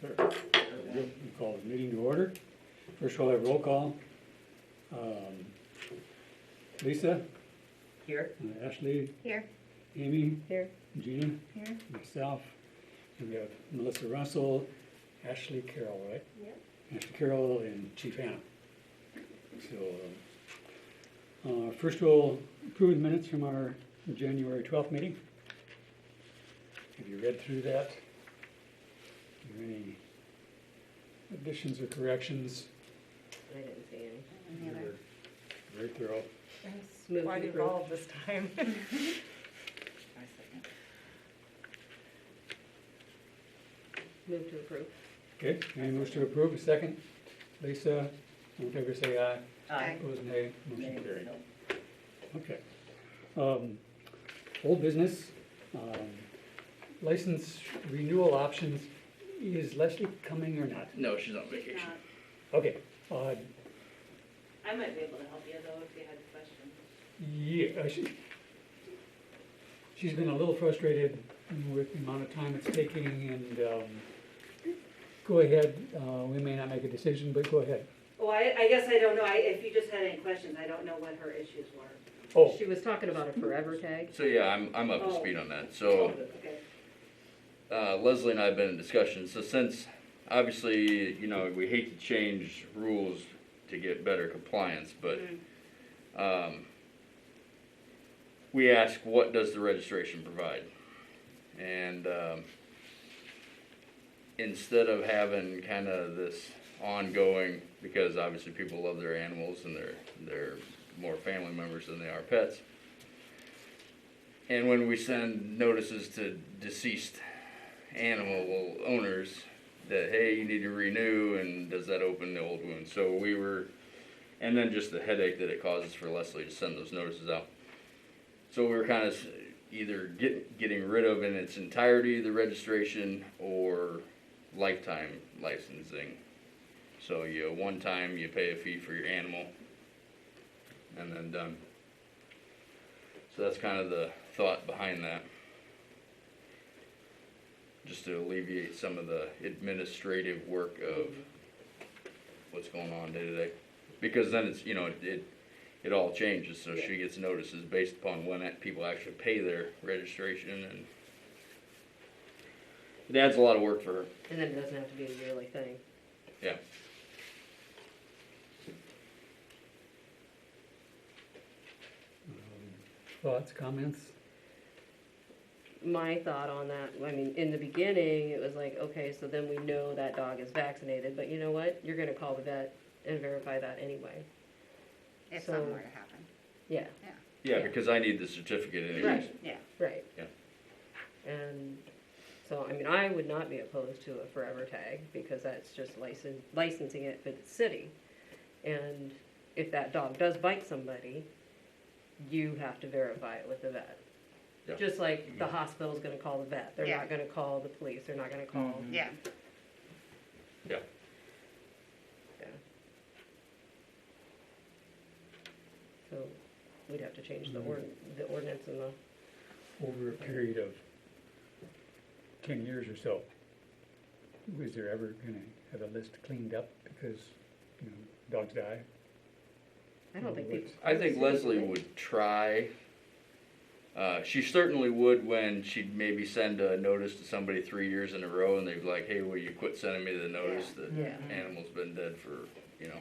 Sir, we call the meeting to order. First we'll have roll call. Lisa, Here. Ashley, Here. Amy, Here. Gina, Here. myself, and we have Melissa Russell, Ashley Carroll, right? Yep. Ashley Carroll and Chief Hannah. So, first we'll approve the minutes from our January 12th meeting. Have you read through that? Are there any additions or corrections? I didn't see any. Any other? Very thorough. Smooth Quite and evolved this time. I second. Move to approve. Okay, any motion to approve, a second? Lisa, all in favor say aye. Aye. Opposed, nay. Motion Nay. carried. Okay. Old business, license renewal options, is Leslie coming or not? No, she's on vacation. Okay, I might be able to help you though if you had questions. yeah, she's been a little frustrated with the amount of time it's taking, and, go ahead, we may not make a decision, but go ahead. Well, I guess I don't know, if you just had any questions, I don't know what her issues were. Oh, She was talking about a forever tag. So yeah, I'm up to Oh. speed on that. So Okay. Leslie and I have been in discussion. So since obviously, you know, we hate to change rules to get better compliance, but we ask, what does the registration provide? And instead of having kind of this ongoing, because obviously people love their animals and they're more family members than they are pets. And when we send notices to deceased animal owners that, hey, you need to renew, and does that open the old wound? So we were, and then just the headache that it causes for Leslie to send those notices out. So we were kind of either getting rid of in its entirety the registration or lifetime licensing. So one time you pay a fee for your animal and then done. So that's kind of the thought behind that. Just to alleviate some of the administrative work of what's going on day to day. Because then it's, you know, it all changes, so she gets notices based upon when people actually pay their registration, and it adds a lot of work for her. And then it doesn't have to be a yearly thing. Yeah. thoughts, comments? My thought on that, I mean, in the beginning, it was like, okay, so then we know that dog is vaccinated, but you know what? You're gonna call the vet and verify that anyway. If So- something were to happen. Yeah, Yeah, Yeah. because I need the certificate anyways. Right. Yeah. right. Yeah. And so, I mean, I would not be opposed to a forever tag, because that's just licensing it for the city. And if that dog does bite somebody, you have to verify it with the vet. Yeah. Just like the hospital's gonna call the vet, they're Yeah. not gonna call the police, they're not gonna call. Yeah. Yeah. Yeah. So, we'd have to change the ordinance and the, Over a period of 10 years or so, was there ever gonna have a list cleaned up because, you know, dogs die? I don't think people. I think Leslie would try. She certainly would when she'd maybe send a notice to somebody 3 years in a row, and they'd be like, hey, will you quit sending me the notice that Yeah. animal's been dead for, you know.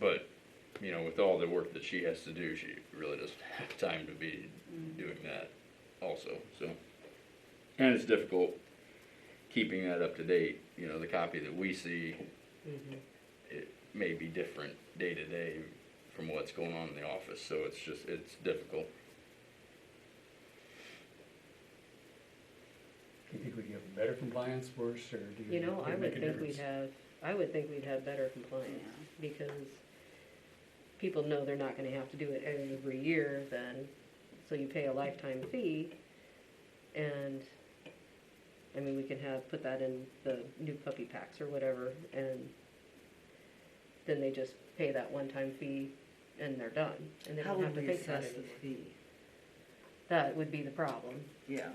But, you know, with all the work that she has to do, she really doesn't have time to be doing that also, so. And it's difficult keeping that up to date. You know, the copy that we see, Mhm. it may be different day to day from what's going on in the office, so it's difficult. Do you think we'd have better compliance, worse, or do you? You know, I think would it'd make a think we'd difference? we'd have better compliance, because people know they're not gonna have to do it every year then, so you pay a lifetime fee, and, I mean, we can put that in the new puppy packs or whatever, and then they just pay that one-time fee, and they're done, and they How don't have would to we think about assess it the anymore. fee? That would be the problem. Yeah.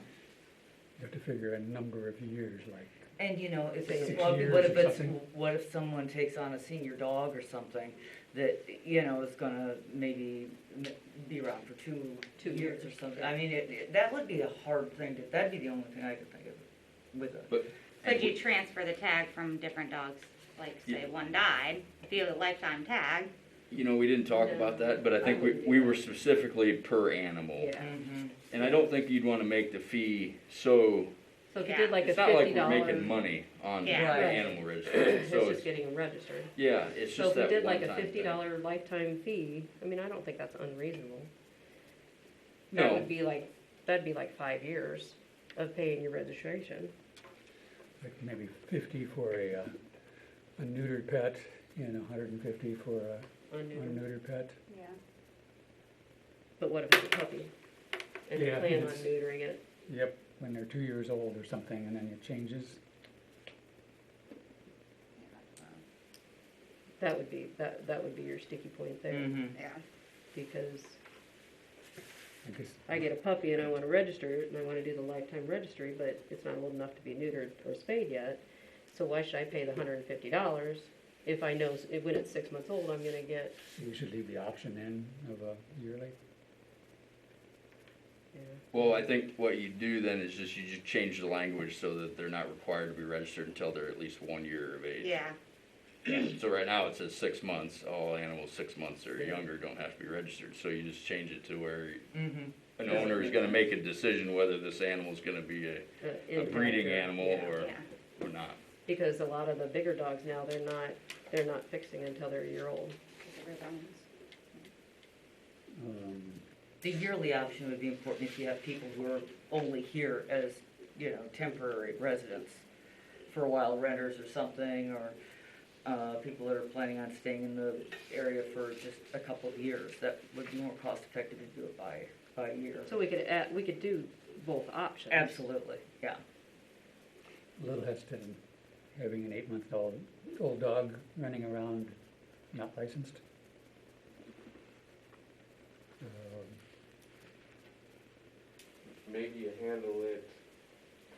You have to figure a number of years, like, And you know, if it's, 6 well, years what or if it's, something. what if someone takes on a senior dog or something that, you know, is gonna maybe be around for two 2 years or years, something? yeah. I mean, that would be a hard thing that'd be the only thing I could think of with it. But Could you transfer the tag from different dogs? Like, say Yeah. one died, if you have a lifetime tag, you know, we didn't talk about that, but I think we were specifically per animal. Yeah, Mhm. And I don't think you'd wanna make the fee so, so if you Yeah. did like a it's not like $50. we're making money on the Yeah. Right. animal registry, It's so just it's, getting them registered. yeah, it's So just if we that did like a one-time thing. $50 lifetime fee, I mean, I don't think that's unreasonable. That No, would be like, that'd be like 5 years of paying your registration. like maybe 50 for a neutered pet and 150 for a On new. unneutered pet. yeah. But what if it's a puppy? And you Yeah, plan on it's- neutering it? Yep, when they're 2 years old or something, and then it changes. That would be, that would be your sticky point there, Mhm. Yeah. because I guess, I get a puppy and I wanna register it, and I wanna do the lifetime registry, but it's not old enough to be neutered or spayed yet. So why should I pay the $150 if I know when it's 6 months old, I'm gonna get, we should leave the option in of a yearly. yeah. well, I think what you do then is just, you just change the language so that they're not required to be registered until they're at least 1 year of age. Yeah, So right now it says 6 months, all animals 6 months or younger don't have to be registered, so you just change it to where Mhm. an owner is gonna make a decision whether this animal's gonna be a breeding animal Yeah. yeah. or not. Because a lot of the bigger dogs now, they're not fixing until they're a year old. Because of rhythms. The yearly option would be important if you have people who are only here as, you know, temporary residents for a while, renters or something, or people that are planning on staying in the area for just a couple of years. That would be more cost effective to do it by year. So we could do both options. Absolutely, yeah. A little hesitant having an 8-month-old dog running around not licensed. Maybe you handle it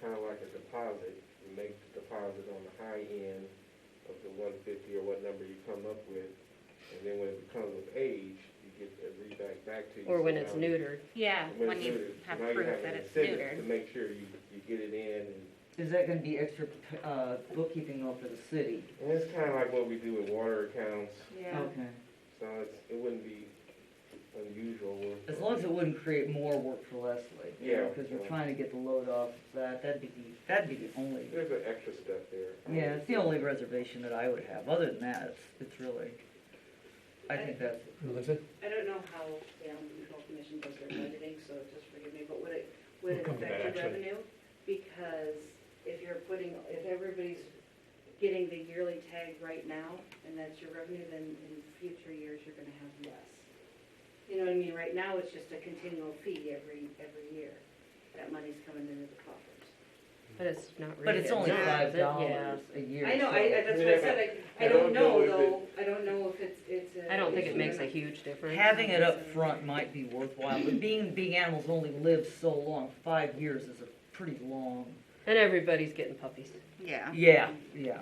kind of like a deposit. You make the deposit on the high end of the 150 or what number you come up with, and then when it becomes of age, you get the read back to you. Or when So it's now- neutered. Yeah, when it's you neutered, have now you proof have that an it's incentive neutered. To make sure you get it in, Is that gonna be extra bookkeeping though for the city? and it's kind of like what we do with water accounts, Yeah. Okay. so it wouldn't be unusual work. As long as it wouldn't create more work for Leslie. Yeah. Because we're trying to get the load off of that, that'd be the only, There's an extra step there. yeah, it's the only reservation that I would have. Other than that, it's really, I think that's, Melissa? I don't know how the Animal Control Commission does their budgeting, so just forgive me, but would it We'll come to that, affect your actually. revenue? Because if everybody's getting the yearly tag right now, and that's your revenue, then in future years, you're gonna have less. You know what I mean? Right now, it's just a continual fee every year. That money's coming into the coffers. But it's not really. but it's only not, is $5 it? Yeah. a year. I know, so- that's what I said, I don't know though, I don't know if it's a. I don't think it makes a huge difference. Having it up front might be worthwhile, but being animals only live so long, 5 years is a pretty long. And everybody's getting puppies. Yeah. Yeah, yeah.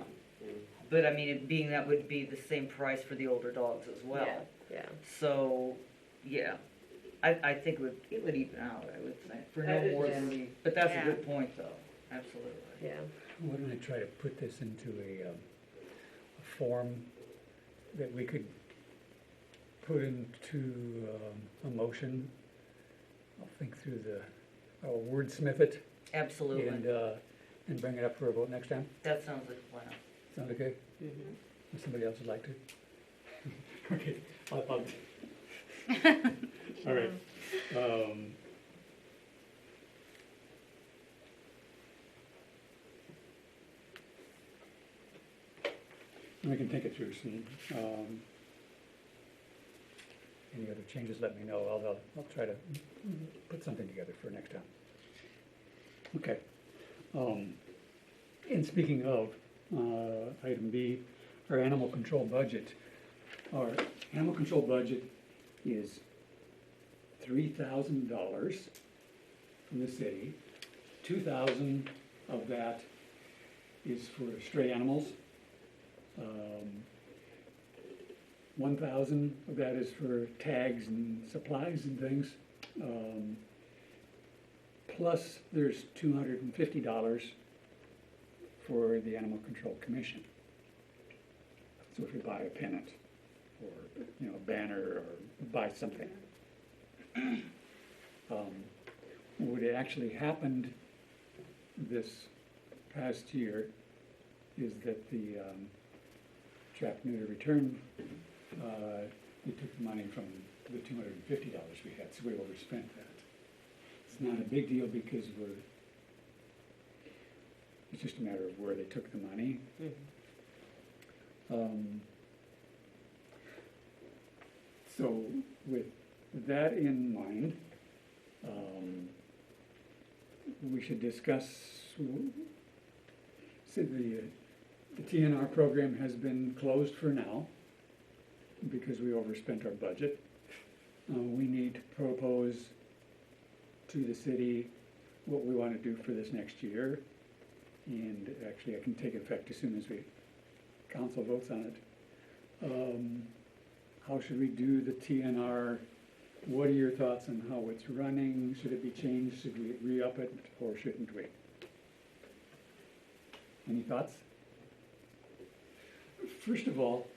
But I mean, it being that would be the same price for the older dogs as well. Yeah. So, yeah, I think it would even out, I would think, for no more than we, but that's a Yeah. good point though, absolutely. Yeah. Why don't I try to put this into a form that we could put into a motion? I'll think through I'll wordsmith it Absolutely, and bring it up for a vote next time. that sounds like a plan. Sound okay? Mhm. If somebody else would like to? Okay, I'll, all right. We can think it through some, any other changes, let me know. I'll try to put something together for next time. Okay. And speaking of, item B, our animal control budget. Our animal control budget is $3,000 from the city, 2,000 of that is for stray animals. 1,000 of that is for tags and supplies and things. Plus, there's $250 for the Animal Control Commission. So if you buy a pennant, or, you know, a banner, or buy something. What had actually happened this past year is that the trap neuter return, we took the money from the $250 we had, so we overspent that. It's not a big deal because it's just a matter of where they took the money. So with that in mind, we should discuss, say the TNR program has been closed for now because we overspent our budget. We need to propose to the city what we want to do for this next year. And actually, it can take effect as soon as council votes on it. How should we do the TNR? What are your thoughts on how it's running? Should it be changed? Should we re-up it, or shouldn't we? Any thoughts? First of all,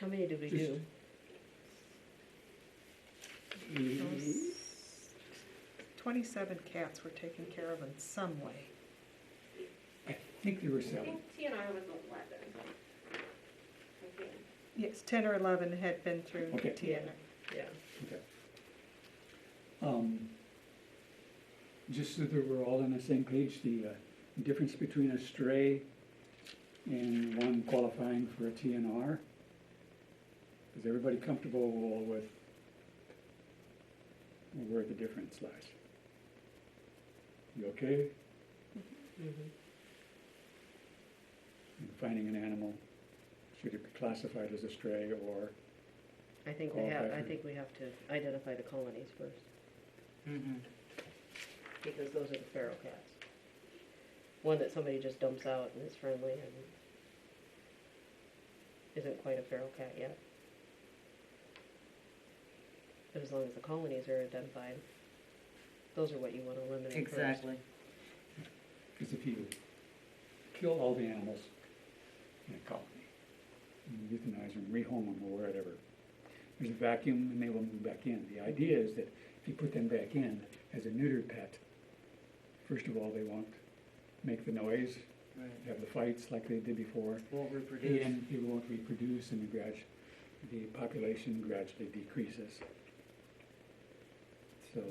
How many did we Just- do? we- 27 cats were taken care of in some way. I think there were I 7. think TNR was 11. Okay. Yes, 10 or 11 had been through Okay. TNR. Yeah. Okay. Just so that we're all on the same page, the difference between a stray and one qualifying for a TNR. Is everybody comfortable with where the difference lies? You okay? Mhm. In finding an animal, should it be classified as a stray or? I think we have to identify the colonies first, because those are the feral cats. One that somebody just dumps out and is friendly and isn't quite a feral cat yet. But as long as the colonies are identified, those are what you want to eliminate first. Exactly. Because if you kill all the animals in a colony, and euthanize them, rehome them or whatever, there's a vacuum and they will move back in. The idea is that if you put them back in as a neutered pet, first of all, they won't make the noise, Right. have the fights like they did before, Won't reproduce. and it won't reproduce, and the population gradually decreases. So,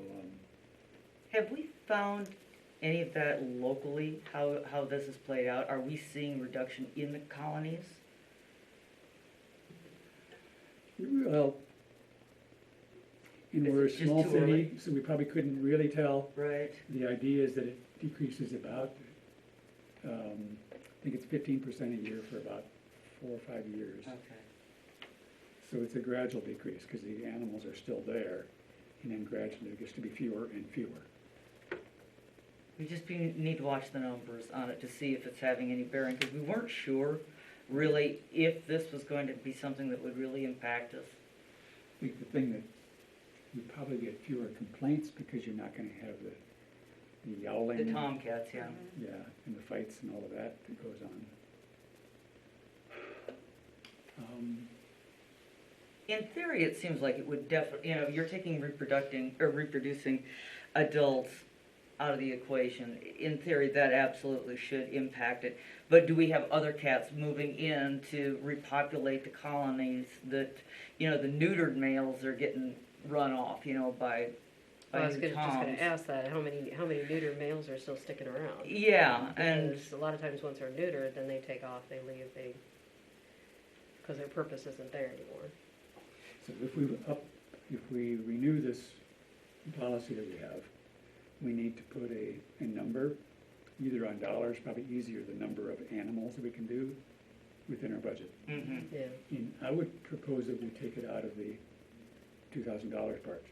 Have we found any of that locally, how this has played out? Are we seeing reduction in the colonies? well, and Is we're a it just small too city, early? so we probably couldn't really tell. Right. The idea is that it decreases about, I think it's 15% a year for about 4 or 5 years. Okay. So it's a gradual decrease because the animals are still there, and then gradually it gets to be fewer and fewer. We just need to watch the numbers on it to see if it's having any bearing, because we weren't sure really if this was going to be something that would really impact us. I think the thing that you probably get fewer complaints because you're not going to have the yowling. The tomcats, yeah. Yeah, and the fights and all of that goes on. In theory, it seems like it would definitely, you're taking reproducing adults out of the equation. In theory, that absolutely should impact it. But do we have other cats moving in to repopulate the colonies that, the neutered males are getting run off, by I was new just gonna toms? ask that, how many neutered males are still sticking around? Yeah, and Because a lot of times once they're neutered, then they take off, they leave, because their purpose isn't there anymore. So if we renew this policy that we have, we need to put a number, either on dollars, probably easier, the number of animals that we can do within our budget. mhm. Yeah, And I would propose that we take it out of the $2,000 part.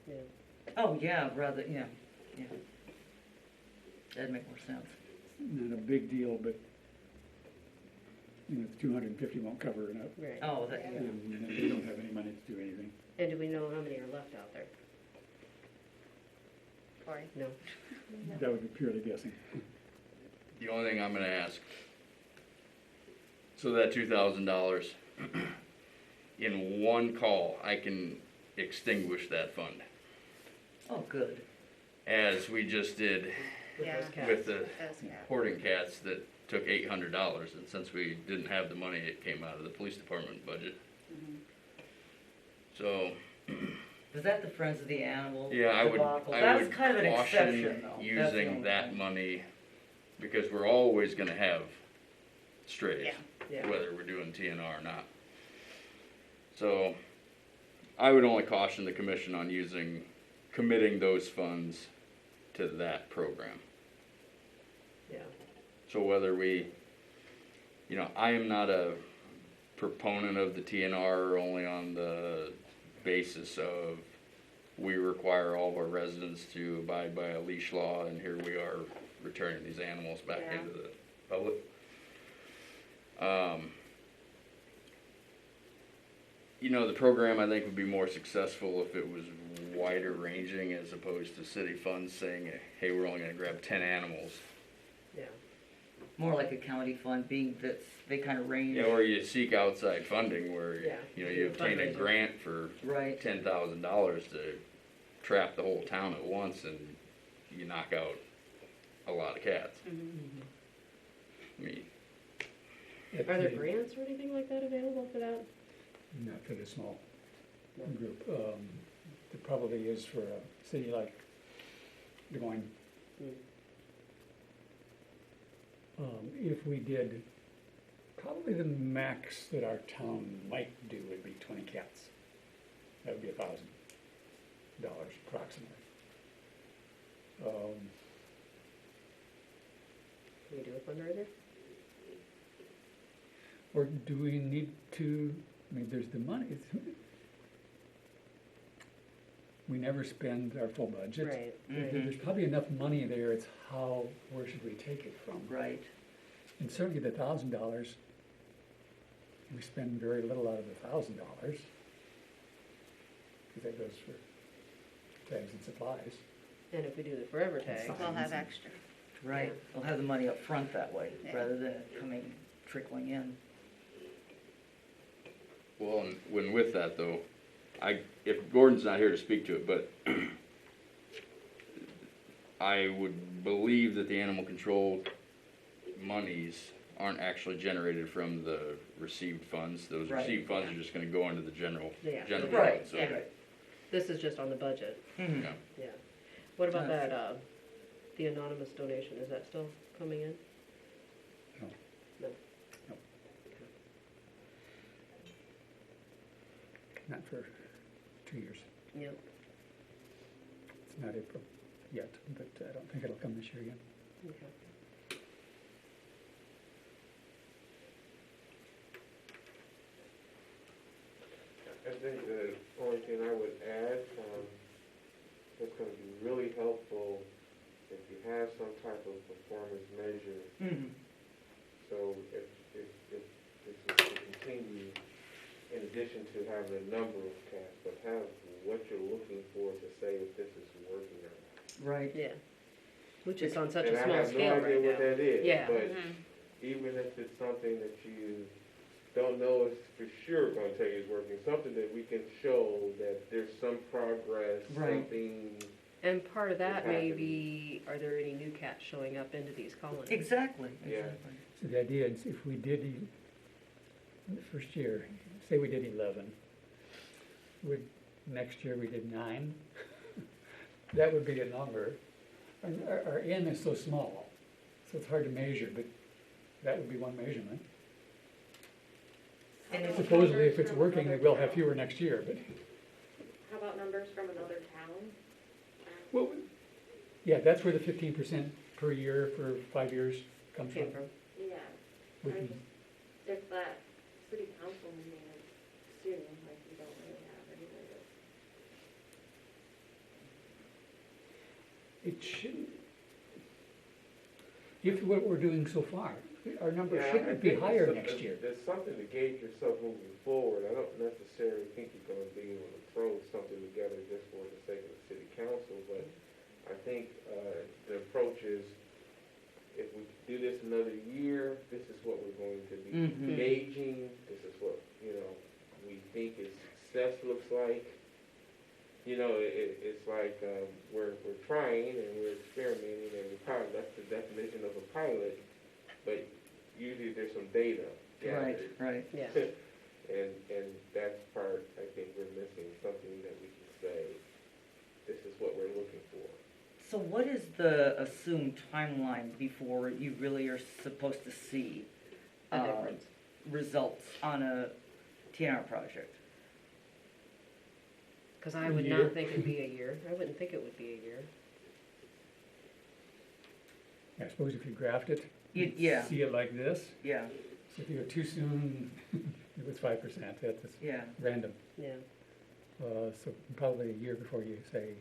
yeah. Oh, yeah, rather, yeah. That'd make more sense. Not a big deal, but, you know, 250 won't cover enough. Right. Oh, that, yeah. And we don't have any money to do anything. And do we know how many are left out there? Cory? No. That would be purely guessing. The only thing I'm gonna ask, so that $2,000, in one call, I can extinguish that fund, Oh, good. as we just did With Yeah. those cats. with the Those, yeah. hoarding cats that took $800, and since we didn't have the money, it came out of the police department budget. So, Was that the Friends of the Animal? yeah, I debacle? would That's kind of an exception, caution though. That's the using only that thing. money, because we're always gonna have strays, Yeah. Yeah. whether we're doing TNR or not. So, I would only caution the commission on committing those funds to that program. Yeah. So whether we, you know, I am not a proponent of the TNR only on the basis of we require all of our residents to abide by a leash law, and here we are returning these animals back Yeah. into the public. You know, the program I think would be more successful if it was wider ranging as opposed to city funds saying, hey, we're only gonna grab 10 animals. Yeah. More like a county fund being that they kind of range. Yeah, or you seek outside funding where, Yeah. you know, you obtain a Fundraiser. grant for Right. $10,000 to trap the whole town at once, and you knock out a lot of cats. Mm-hmm. I mean, Are there grants or anything like that available for that? Not for the small group. There probably is for a city like Des Moines. If we did, probably the max that our town might do would be 20 cats. That would be $1,000 approximately. Can we do a fundraiser? Or do we need to, I mean, there's the money. We never spend our full budget. Right. Mhm. There's probably enough money there, it's where should we take it from? Right. And certainly the $1,000, we spend very little out of the $1,000. Because that goes for tags and supplies. And if we do the forever tag, We'll have extra. Right. They'll have the money up front that way, Yeah. rather than it coming, trickling in. well, and when with that though, if Gordon's not here to speak to it, but I would believe that the animal control monies aren't actually generated from the received funds. Those Right. received funds are just gonna go into the general Yeah. fund, Right, so. yeah. this is just on the budget. Mhm. Yeah. Yeah. What about Nice. that, the anonymous donation, is that still coming in? No. No. No. Not for 2 years. Yep. It's not April yet, but I don't think it'll come this year again. Okay. I think the only thing I would add, that's gonna be really helpful if you have some type of performance measure. Mhm. So if this is to continue, in addition to having a number of cats, but have what you're looking for to say if this is working or not. Right. Yeah. Which is on such And a I small have scale no idea right what now. that is. Yeah. But Mhm. even if it's something that you don't know is for sure gonna tell you is working, something that we can show that there's some progress, Right. something. And part of that It may happens. be, are there any new cats showing up into these colonies? Exactly, Yeah. exactly. So the idea is if we did, the first year, say we did 11, next year we did 9, that would be a number. And our N is so small, so it's hard to measure, but that would be one measurement. And if- Supposedly, if it's working, we will have fewer next year, but, How about numbers from another town? well, yeah, that's where the 15% per year for 5 years comes Came from. from? Yeah, We I can- just, if that city council meeting is soon, like we don't really have anybody that's. It shouldn't, if what we're doing so far, our numbers Yeah, I shouldn't be think higher there's next something- year. There's something to gauge yourself moving forward. I don't necessarily think you're gonna be able to throw something together just for the sake of the city council, but I think, the approach is, if we do this another year, this is what we're going to be Mhm. gauging, this is what, we think is success looks like. It's like, we're trying and we're experimenting and we pilot, that's the definition of a pilot, but usually there's some data Right, gathered. right. Yeah. And that's part, I think we're missing, something that we can say, this is what we're looking for. So what is the assumed timeline before you really are supposed to see A difference. results on a TNR project? Cause I A would year. not think it'd be a year. I wouldn't think it would be a year. I suppose if you graft it, Yeah, see it like this, yeah, so if you go too soon, it was 5%, that's yeah. random. Yeah. So probably a year before you say,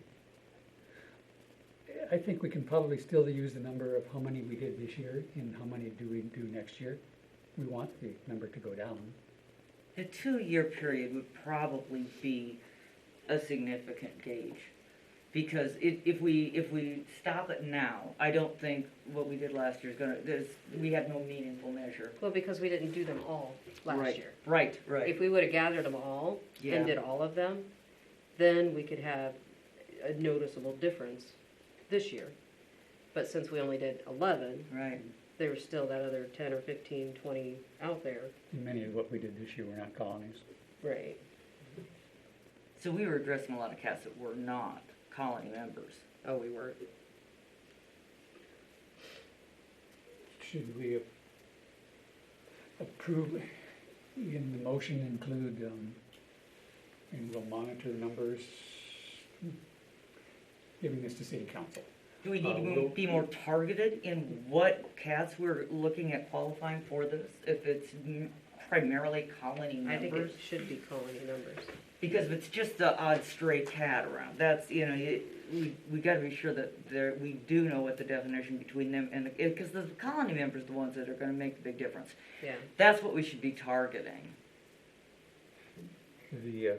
I think we can probably still use the number of how many we did this year and how many do we do next year. We want the number to go down. The 2-year period would probably be a significant gauge. Because if we stop it now, I don't think what we did last year is gonna, we had no meaningful measure. Well, because we didn't do them all last Right, year. Right, right. If we would've gathered them all Yeah. and did all of them, then we could have a noticeable difference this year. But since we only did 11, Right. there was still that other 10 or 15, 20 out there. And many of what we did this year were not colonies. Right. So we were addressing a lot of cats that were not colony members. Oh, we weren't. Should we approve in the motion include, and we'll monitor numbers, giving this to city council? Do we need to we'll- be more targeted in what cats we're looking at qualifying for this? If it's primarily colony I think members? it should be colony numbers. Because if it's just the odd stray cat around, that's, we gotta be sure that we do know what the definition between them and because the colony members are the ones that are gonna make the big difference. Yeah. That's what we should be targeting. The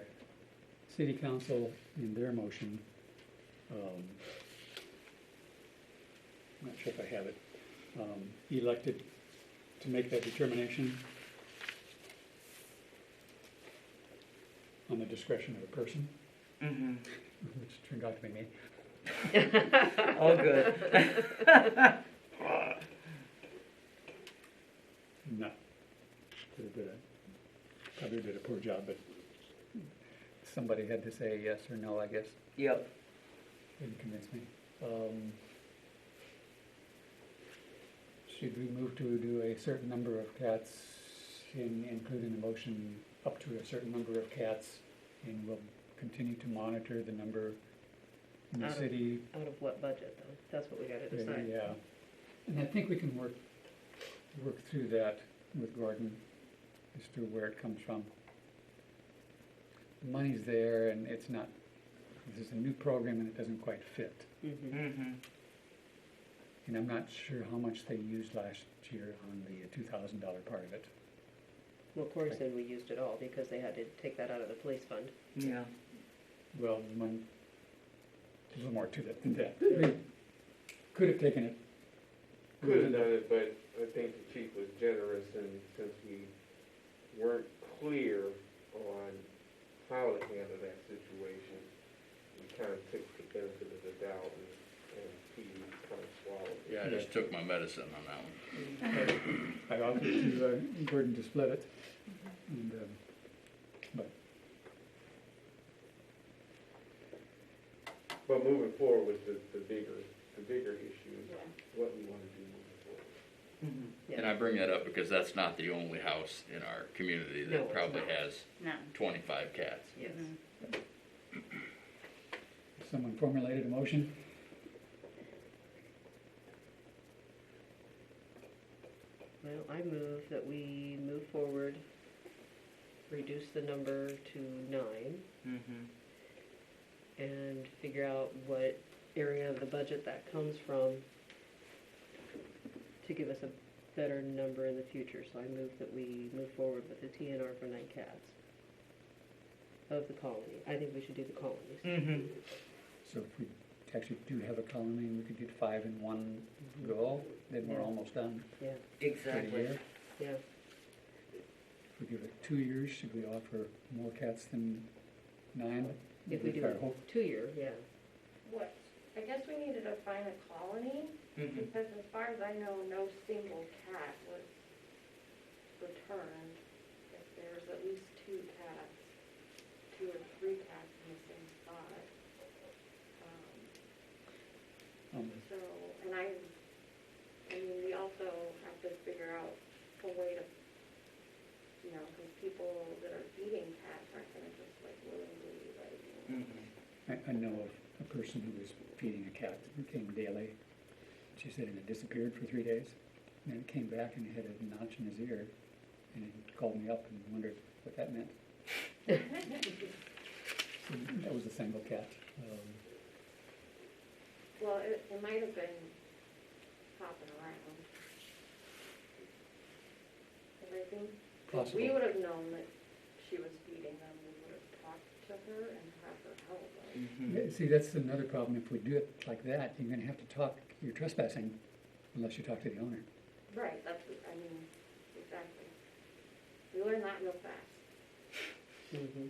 city council in their motion, I'm not sure if I have it, elected to make that determination on the discretion of a person, Mm-hmm. which turned out to be me. All good. Not probably did a poor job, but somebody had to say yes or no, I guess. Yep. Didn't convince me. Should we move to do a certain number of cats, including the motion up to a certain number of cats, and we'll continue to monitor the number in the Out of- city? Out of what budget, though? That's what we gotta decide. Yeah, and I think we can work through that with Gordon as to where it comes from. The money's there, and it's not, this is a new program and it doesn't quite fit. Mm-hmm. Mm-hmm. And I'm not sure how much they used last year on the $2,000 part of it. Well, Corey said we used it all because they had to take that out of the police fund. Yeah. Well, there's a little more to that than that. We could have taken it. Could have done it, but I think the chief was generous, and since we weren't clear on how to handle that situation, we kind of took the benefit of the doubt, and he kind of swallowed it. Yeah, I just took my medicine on that one. I offered to Gordon to split it, and, But moving forward with the bigger issue, what we want to do moving forward. Mm-hmm. And I bring that up because that's not the only house in our community No, that it's probably not. has No. 25 cats. Yes. someone formulated a motion. Well, I move that we move forward, reduce the number to 9, Mm-hmm. and figure out what area of the budget that comes from to give us a better number in the future, so I move that we move forward with the TNR for 9 cats of the colony. I think we should do the colonies. Mm-hmm. So if we actually do have a colony, we could do 5 in one go, then we're Yeah. almost done Yeah, for the Exactly. year. yeah. If we give it 2 years, should we offer more cats than 9? If we do Our a hope- 2-year, yeah. What, I guess we needed to find a colony, Mm-hmm. because as far as I know, no single cat was returned. If there's at least 2 cats, 2 or 3 cats in the same spot. So, and I mean, we also have to figure out a way to, you know, because people that are feeding cats aren't gonna just like willingly like, Mm-hmm. I know of a person who was feeding a cat that came daily. She said it had disappeared for 3 days, and then it came back and he had a notch in his ear, and he called me up and wondered what that meant. So that was a single cat. well, it might have been hopping around. Because I think if we Possible. would have known that she was feeding them, we would have talked to her and had her help us. Mm-hmm. Yeah, see, that's another problem. If we do it like that, you're gonna have to talk, you're trespassing unless you talk to the owner. Right, that's, I mean, exactly. We learned that real fast. Mhm.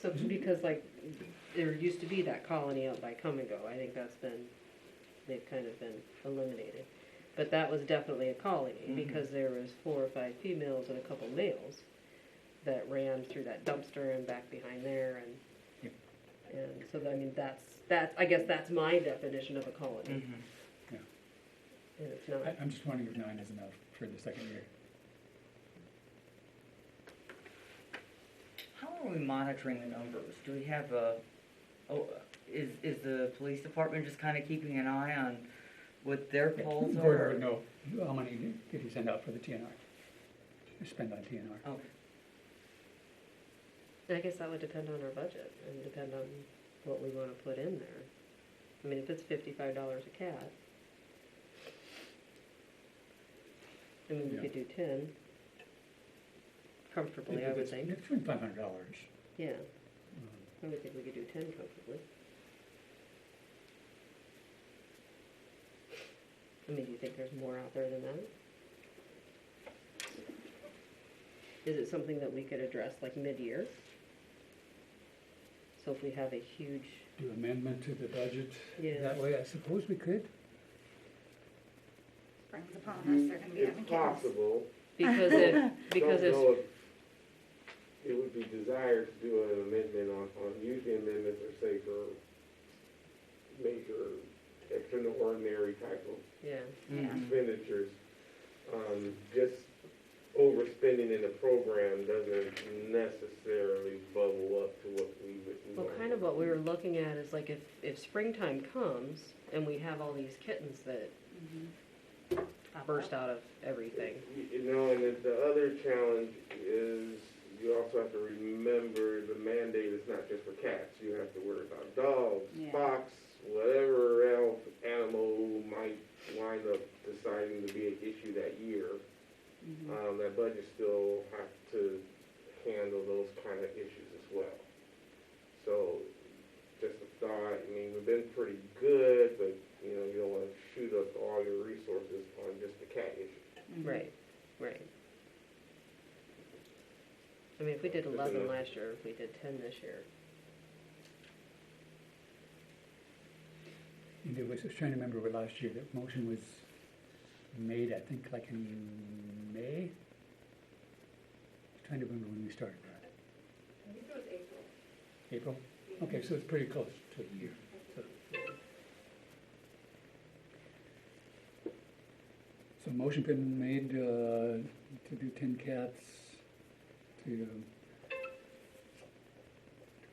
So, because like, there used to be that colony out by Come and Go, I think that's been, they've kind of been eliminated. But that was definitely a colony, Mhm. because there was 4 or 5 females and a couple males that ran through that dumpster and back behind there, and, Yep. and so, I mean, that's, I guess that's my definition of a colony, Mm-hmm. and it's not. I'm just wondering if 9 is enough for the second year. How are we monitoring the numbers? Do we have is the police department just kind of keeping an eye on what their polls Gordon are? would know how many did he send out for the TNR, spend on TNR. Okay. I guess that would depend on our budget and depend on what we wanna put in there. I mean, if it's $55 a cat, I mean, we Yeah. could do 10 comfortably, I would think. It's $2,500. Yeah, I would think we could do 10 comfortably. I mean, do you think there's more out there than that? Is it something that we could address like mid-year? So if we have a huge, Do amendment to the budget Yeah. that way, I suppose we could. Springs upon us, they're gonna be having It's kittens. possible. because Don't if, know if it would be desired to do an amendment on usually amendments are say for major extraordinary type of yeah, Mhm. expenditures. Just overspending in the program doesn't necessarily bubble up to what we would. well, kind of what we were looking at is like if springtime comes and we have all these kittens that burst out of everything. You know, and the other challenge is you also have to remember the mandate is not just for cats. You have to worry about dogs, Yeah. fox, whatever else animal might wind up deciding to be an issue that year. That budget still has to handle those kind of issues as well. So, just a thought, I mean, we've been pretty good, but, you know, you don't wanna shoot up all your resources on just the cat issue. Right, right. I mean, if we did 11 last year, if we did 10 this year, And I was trying to remember what last year, that motion was made, I think, like in May? Trying to remember when we started that. I think it was April. April? Okay, so it's pretty close to a year. So motion been made to do 10 cats to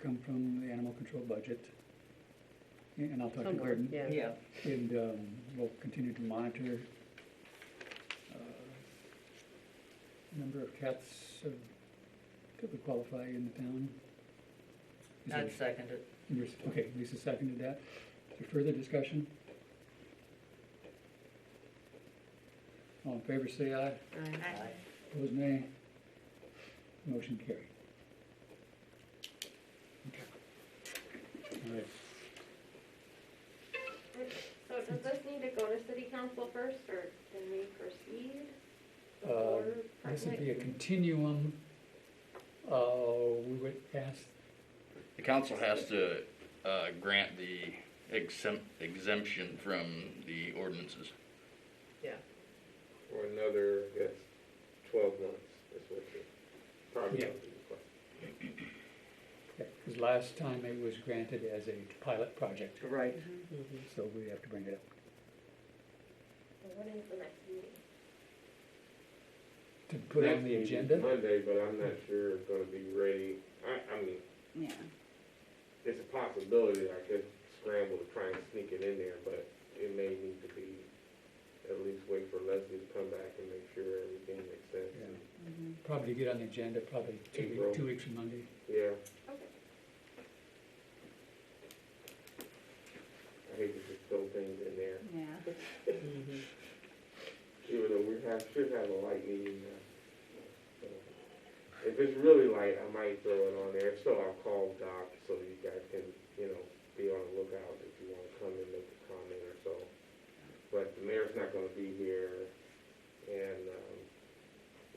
come from the animal control budget. And I'll talk to somewhere, Gordon. yeah. Yeah. And we'll continue to monitor number of cats that would qualify in the town. Is I'd there- second it. Okay, Lisa seconded that. there further discussion? All in favor, say aye. Aye. Opposed, nay. Motion carried. Okay. All right. So does this need to go to city council first, or can we proceed? Uh, before This would Park be a Night? continuum. We would ask, The council has to, grant the exemption from the ordinances. Or another, I guess, 12 months, is what you probably Yeah. going to request. because last time it was granted as a pilot project, Right. Mhm. so we have to bring it up. So when is the next meeting? To put on Next the meeting's agenda? Monday, but I'm not sure it's gonna be ready. I mean, Yeah. it's a possibility I could scramble to try and sneak it in there, but it may need to be, at least wait for Leslie to come back and make sure everything makes sense. Yeah. Probably get on the agenda, probably April. 2 weeks from Monday. Yeah, Okay. I hate to just throw things in there, Yeah. Mhm. even though should have a light meeting now. So, if it's really light, I might throw it on there. If so, I'll call Doc so you guys can, be on the lookout if you wanna come and make a comment or so. But the mayor's not gonna be here, and,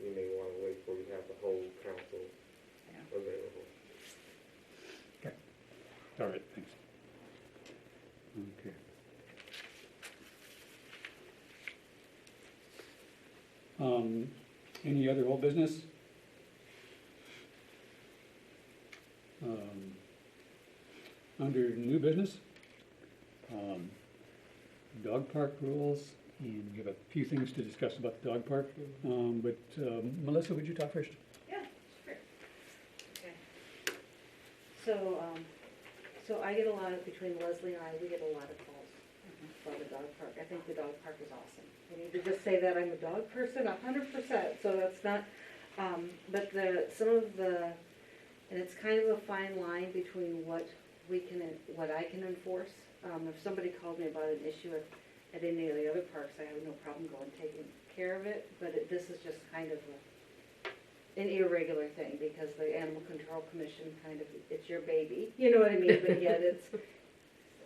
you may wanna wait till you have the whole council Yeah. available. All right, thanks. Okay. Any other old business? Under new business, dog park rules, and we have a few things to discuss about the dog park. But Melissa, would you talk first? Yeah, sure. Okay. So I get a lot of, between Leslie and I, we get a lot of calls about the dog park. I think the dog park is awesome. I need to just say that I'm a dog person, 100%, so that's not, but some of the, and it's kind of a fine line between what I can enforce. If somebody called me about an issue at any of the other parks, I have no problem going taking care of it, but this is just kind of an irregular thing, because the Animal Control Commission kind of, it's your baby, you know what I mean, but yet it's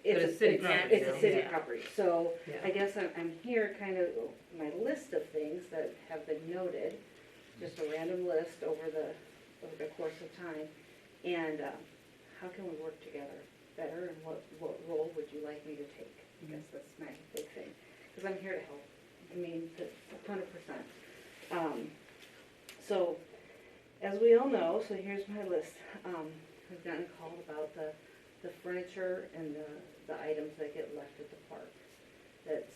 it's city property It's now. a city Yeah. property, so Yeah. I guess I'm here kind of, my list of things that have been noted, just a random list over the course of time, and how can we work together better, and what role would you like me to take? I guess that's my big thing, because I'm here to help, I mean, 100%. So, as we all know, so here's my list, I've gotten called about the furniture and the items that get left at the park. That's,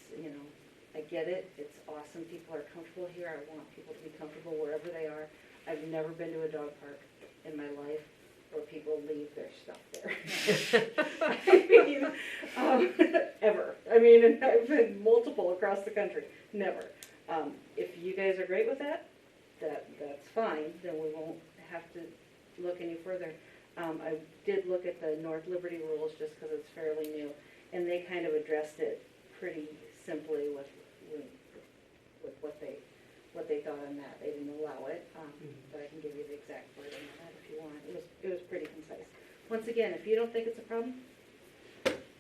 I get it, it's awesome, people are comfortable here, I want people to be comfortable wherever they are. I've never been to a dog park in my life where people leave their stuff there. I mean, ever. I mean, and I've been multiple across the country, never. If you guys are great with that, that's fine, then we won't have to look any further. I did look at the North Liberty rules just because it's fairly new, and they kind of addressed it pretty simply with what they thought on that. They didn't allow it, but I can give you the exact wording on that if you want. It was pretty concise. Once again, if you don't think it's a problem,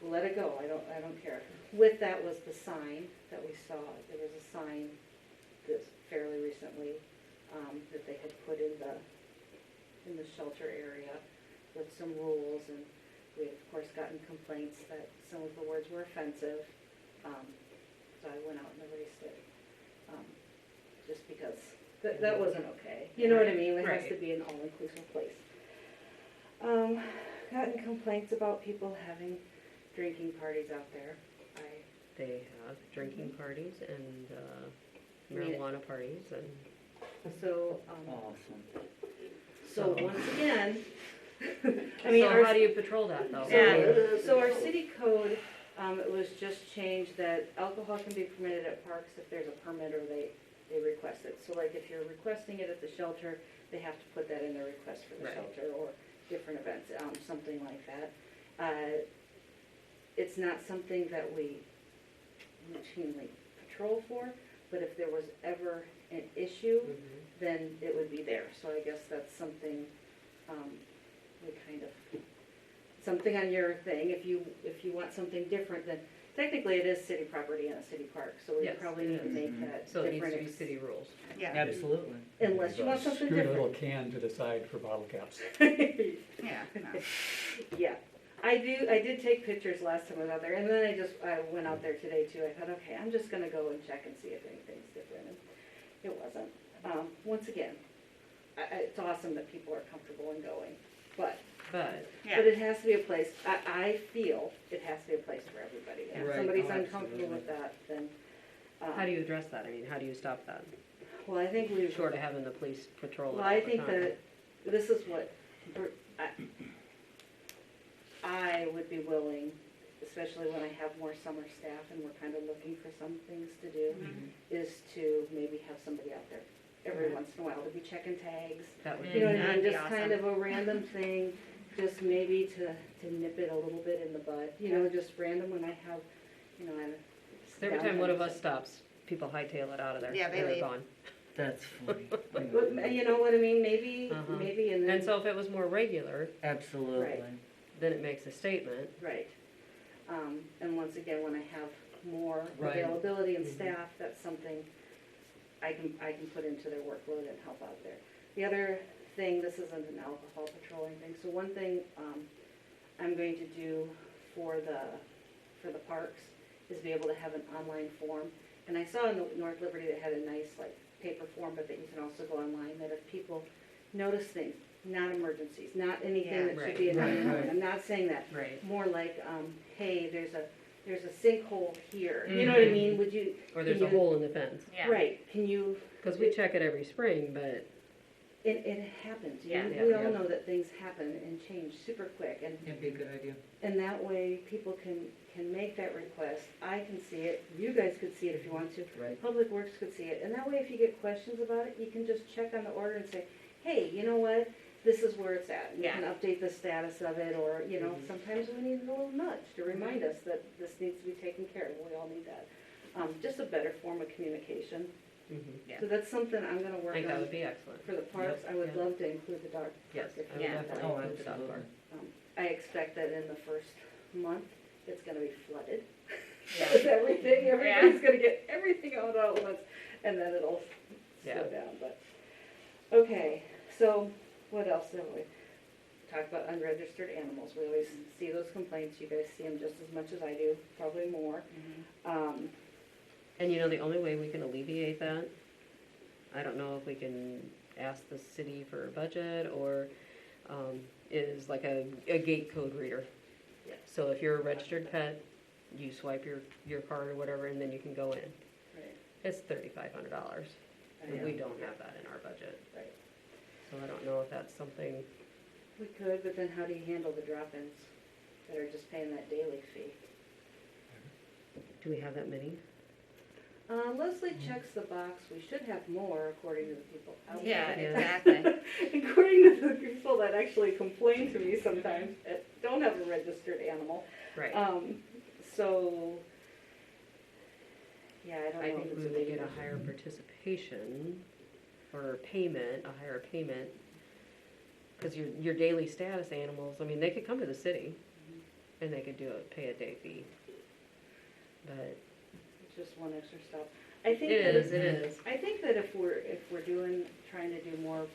let it go. I don't care. With that was the sign that we saw. There was a sign that's fairly recently that they had put in the shelter area with some rules, and we had of course gotten complaints that some of the words were offensive. So I went out and erased it, just because that wasn't okay. You know what I mean? It has to Right. be an all-inclusive place. Gotten complaints about people having drinking parties out there. They have drinking parties and I mean- marijuana parties and. So, Awesome. so once again, I mean, So how do you patrol that though? So our city code, it was just changed that alcohol can be permitted at parks if there's a permit or they request it. So like if you're requesting it at the shelter, they have to put that in their request for the Right. shelter or different events, something like that. it's not something that we routinely patrol for, but if there was ever an issue, then it would be there. So I guess that's something, we kind of, something on your thing, if you want something different, then technically it is city property and a city park, so we Yes, probably it need to is. make that So it needs to be different. city rules. Yeah, Absolutely. Unless you want something Screw the little different. can to the side for bottle caps. yeah, no. Yeah, I did take pictures last time I was out there, and then I went out there today too. I thought, okay, I'm just gonna go and check and see if anything's different, and it wasn't. Once again, it's awesome that people are comfortable in going, but Yeah. it has to be a place, I feel it has to be a place for everybody. If Right. somebody's Oh, uncomfortable absolutely. with that, then, How do you address that? I mean, how do you stop that? well, I think we. Short of having the police patrol it Well, all I the think time. that this is what, I would be willing, especially when I have more summer staff and we're kind of looking for some things to do, is to maybe have somebody out there every once in a while to be checking tags. That would You know what I That'd mean, be just kind awesome. of a random thing, just maybe to nip it a little bit in the bud, you know, just random when I have, you know, I'm. Every time one of us stops, people hightail it out of there. Yeah, they and they're leave. gone. That's funny. But, you know what I mean, maybe, Uh-huh. maybe, and then. And so if it was more regular, Absolutely. then it makes a statement. Right. And once again, when I have more Right. availability and Mhm. staff, that's something I can put into their workload and help out there. The other thing, this isn't an alcohol patrolling thing, so one thing, I'm going to do for the parks is be able to have an online form. And I saw in the North Liberty that had a nice like paper form, but that you can also go online, that if people notice things, not emergencies, not anything Yeah, that should be in right, the right. I'm not saying that. Right. More like, hey, there's a sinkhole here, you know what I mean, would you? Or there's can a you- hole in the fence. Yeah. Right, can you, Because we check it every spring, but it happens, Yeah. we Yeah. all know that things happen and change super quick, and It'd be a good idea. that way, people can make that request, I can see it, you guys could see it if you want to, Right. Public Works could see it, and that way, if you get questions about it, you can just check on the order and say, hey, you know what, this is where it's at. You Yeah. can update the status of it, or, you know, Mhm. sometimes we need a little nudge to remind us that this needs to be taken care of, we all need that. Just a better form of communication, mhm. so that's something I'm gonna I work think that on would be excellent. for the parks, I would yeah. love to include the dog Yes, park. if I would you Yeah. want definitely that. Oh, include the dog park. I expect that in the first month, it's gonna be flooded. Yeah. With everybody's gonna get everything out at once, and then it'll Yeah. slow down, but, okay, so, what else have we? Talked about unregistered animals, we always see those complaints, you guys see them just as much as I do, probably more. And you know, the only way we can alleviate that, I don't know if we can ask the city for a budget or, is like a gate code reader. Yeah. So if you're a registered pet, you swipe your card or whatever, and then you can go in. Right. It's $3,500, and we don't have that in our budget. Right. So I don't know if that's something, We could, but then how do you handle the drop-ins that are just paying that daily fee? do we have that many? Leslie checks the box, we should have more according to the people out Yeah, there. exactly. According to the people that actually complain to me sometimes, that don't have a registered animal. Right. So, yeah, I don't I know if think it's we a would big get a issue. higher participation or payment, a higher payment. Because your daily status animals, I mean, they could come to the city and they could pay a day fee. But It's just one extra stop. I think it that is, it is. I think that if we're trying to do more,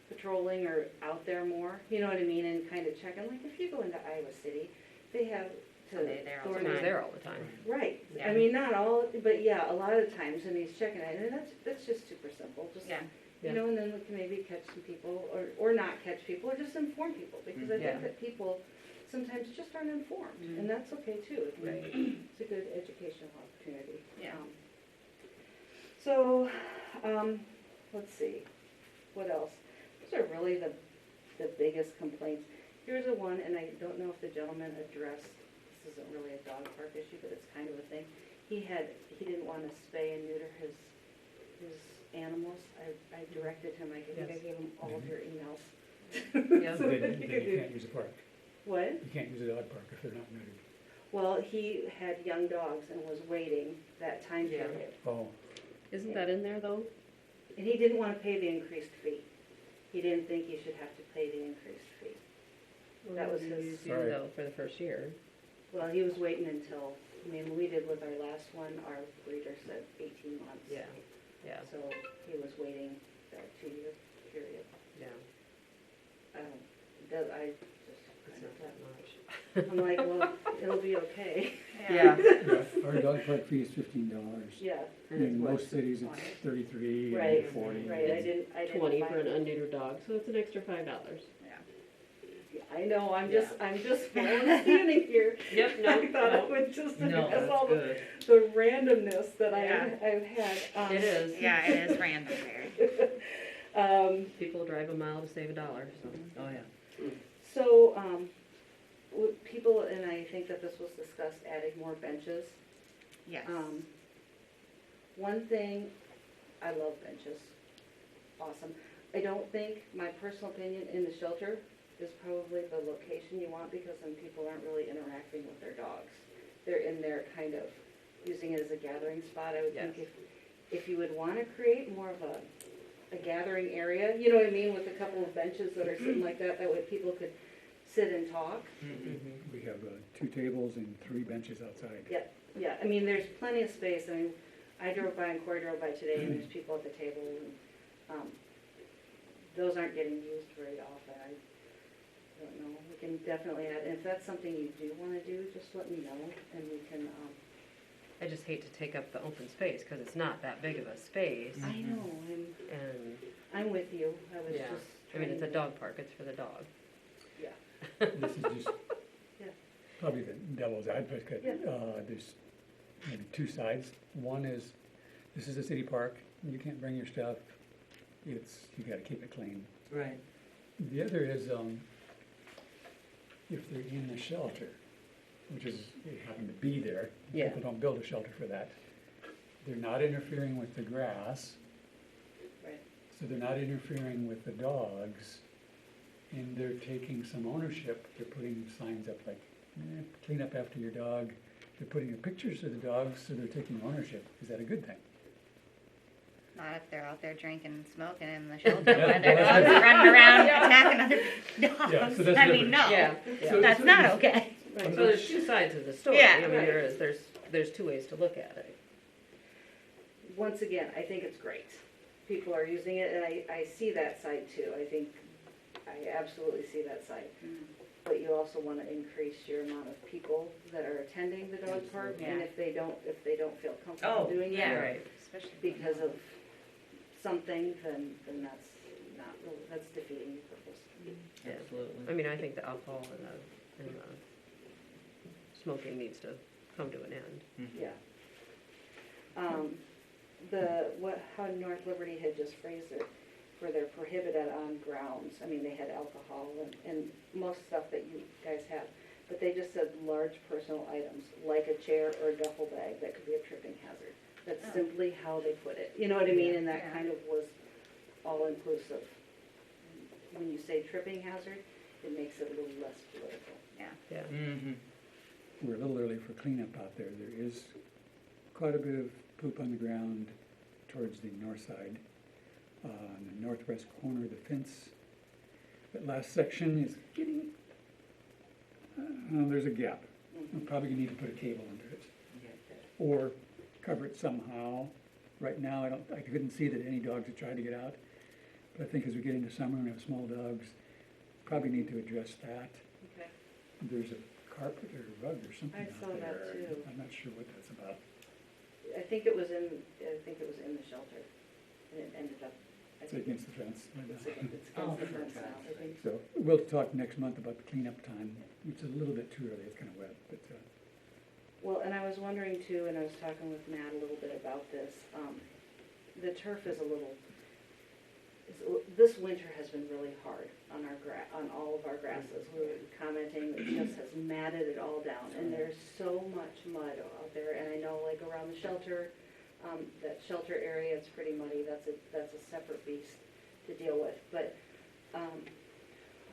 patrolling or out there more, you know what I mean, and kind of checking, like if you go into Iowa City, they have to. Somebody there all the Somebody's time. there all the time. Right, I Yeah. mean, not all, but yeah, a lot of times when he's checking it, and that's just super simple, just, Yeah. you Yeah. know, and then we can maybe catch some people, or not catch people, or just inform people, because I Yeah. think that people sometimes just aren't informed, Mhm. and that's okay too. Right. It's a good educational opportunity. Yeah. So, let's see, what else? Those are really the biggest complaints. Here's a one, and I don't know if the gentleman addressed, this isn't really a dog park issue, but it's kind of a thing. He didn't want to spay and neuter his animals. I directed him, I think I Yes. gave him all of your emails. Yeah. So Then that he then could you do- can't use the park. What? You can't use a dog park if they're not neutered. Well, he had young dogs and was waiting that time Yeah. period. Oh, Isn't that in there though? And he didn't want to pay the increased fee. He didn't think he should have to pay the increased fee. That was What do you his- do Sorry. though for the first year? Well, he was waiting until, I mean, we did with our last one, our breeder said 18 months. Yeah, yeah, So he was waiting that 2-year period. yeah. I It's not that much. I'm like, well, it'll be okay. Yeah, yeah, our dog park fee is $15. Yeah, In what, most cities, it's 33 Right, and 40. right, I didn't 20 find for an it. unneutered dog, so it's an extra $5. I know, I'm just standing here. Yep, I thought I would just no, address all that's the good. randomness that Yeah. I've had. It is. Yeah, it is random there. People drive a mile to save $1, so. Oh, yeah. So, people, and I think that this was discussed, adding more benches. Yes. One thing, I love benches, awesome. I don't think, my personal opinion, in the shelter is probably the location you want, because then people aren't really interacting with their dogs. They're in there kind of using it as a gathering spot. I would think Yes. if you would wanna create more of a gathering area, you know what I mean, with a couple of benches that are sitting like that way people could sit and talk. We have 2 tables and 3 benches outside. Yeah, I mean, there's plenty of space. I mean, I drove by and Corey drove by today, and there's people at the table, and those aren't getting used very often. I don't know. We can definitely add, and if that's something you do want to do, just let me know, and we can. I just hate to take up the open space, because it's not that big of a space, I know. and, I'm with you. I was yeah. just. I mean, it's a trying dog park, it's for the dog. Yeah. This is just Yeah. probably the devil's advocate. Yeah. There's maybe 2 sides. One is, this is a city park, you can't bring your stuff, you gotta keep it clean. Right. The other is, if they're in the shelter, which is, they happen to be there, Yeah. people don't build a shelter for that. They're not interfering with the grass. Right. So they're not interfering with the dogs, and they're taking some ownership. They're putting signs up like, clean up after your dog. They're putting up pictures of the dogs, so they're taking ownership. Is that a good thing? Not if they're out there drinking and smoking in the shelter Yeah, when their well, dogs that's- are running around attacking other Yeah, dogs. so that's I different. mean, no, Yeah, So- that's so not these- okay. So there's 2 sides of the story. Yeah. I mean, Right. there's 2 ways to look at it. Once again, I think it's great. People are using it, and I see that side too. I absolutely see that side. But you also want to increase your amount of people that are attending the dog park, and Yeah. if they don't feel comfortable Oh, doing yeah. it, Right. Especially because of something, then that's not really, that's defeating the purpose. Yeah. Absolutely. I mean, I think the alcohol and the smoking needs to come to an end. Yeah. How North Liberty had just phrased it, where they're prohibited on grounds. I mean, they had alcohol and most stuff that you guys have, but they just said large personal items, like a chair or a duffel bag, that could be a tripping hazard. That's Oh. simply how they put it. You know what I mean? And that Yeah. kind of was all-inclusive. When you say tripping hazard, it makes it a little less political. Yeah. Mm-hmm. We're a little early for cleanup out there. There is quite a bit of poop on the ground towards the north side. On the northwest corner of the fence, that last section is getting, there's a gap. We're probably gonna need to put a cable under it, or cover it somehow. Right now, I couldn't see that any dogs have tried to get out, but I think as we get into summer and we have small dogs, probably need to address that. Okay. There's a carpet or a rug or something I out saw that there. too. I'm not sure what that's about. I think it was in the shelter, and it ended up, I It's think against the fence. I it's know. against Oh, the for fence now, God's I think. So we'll talk next month about the cleanup time. It's a little bit too early. It's kind of wet, but Well, and I was wondering too, and I was talking with Matt a little bit about this, the turf is this winter has been really hard on on all of our grasses. We were commenting, it just has matted it all down, and there's so much mud out there, and I know like around the shelter, that shelter area, it's pretty muddy, that's a separate beast to deal with, but,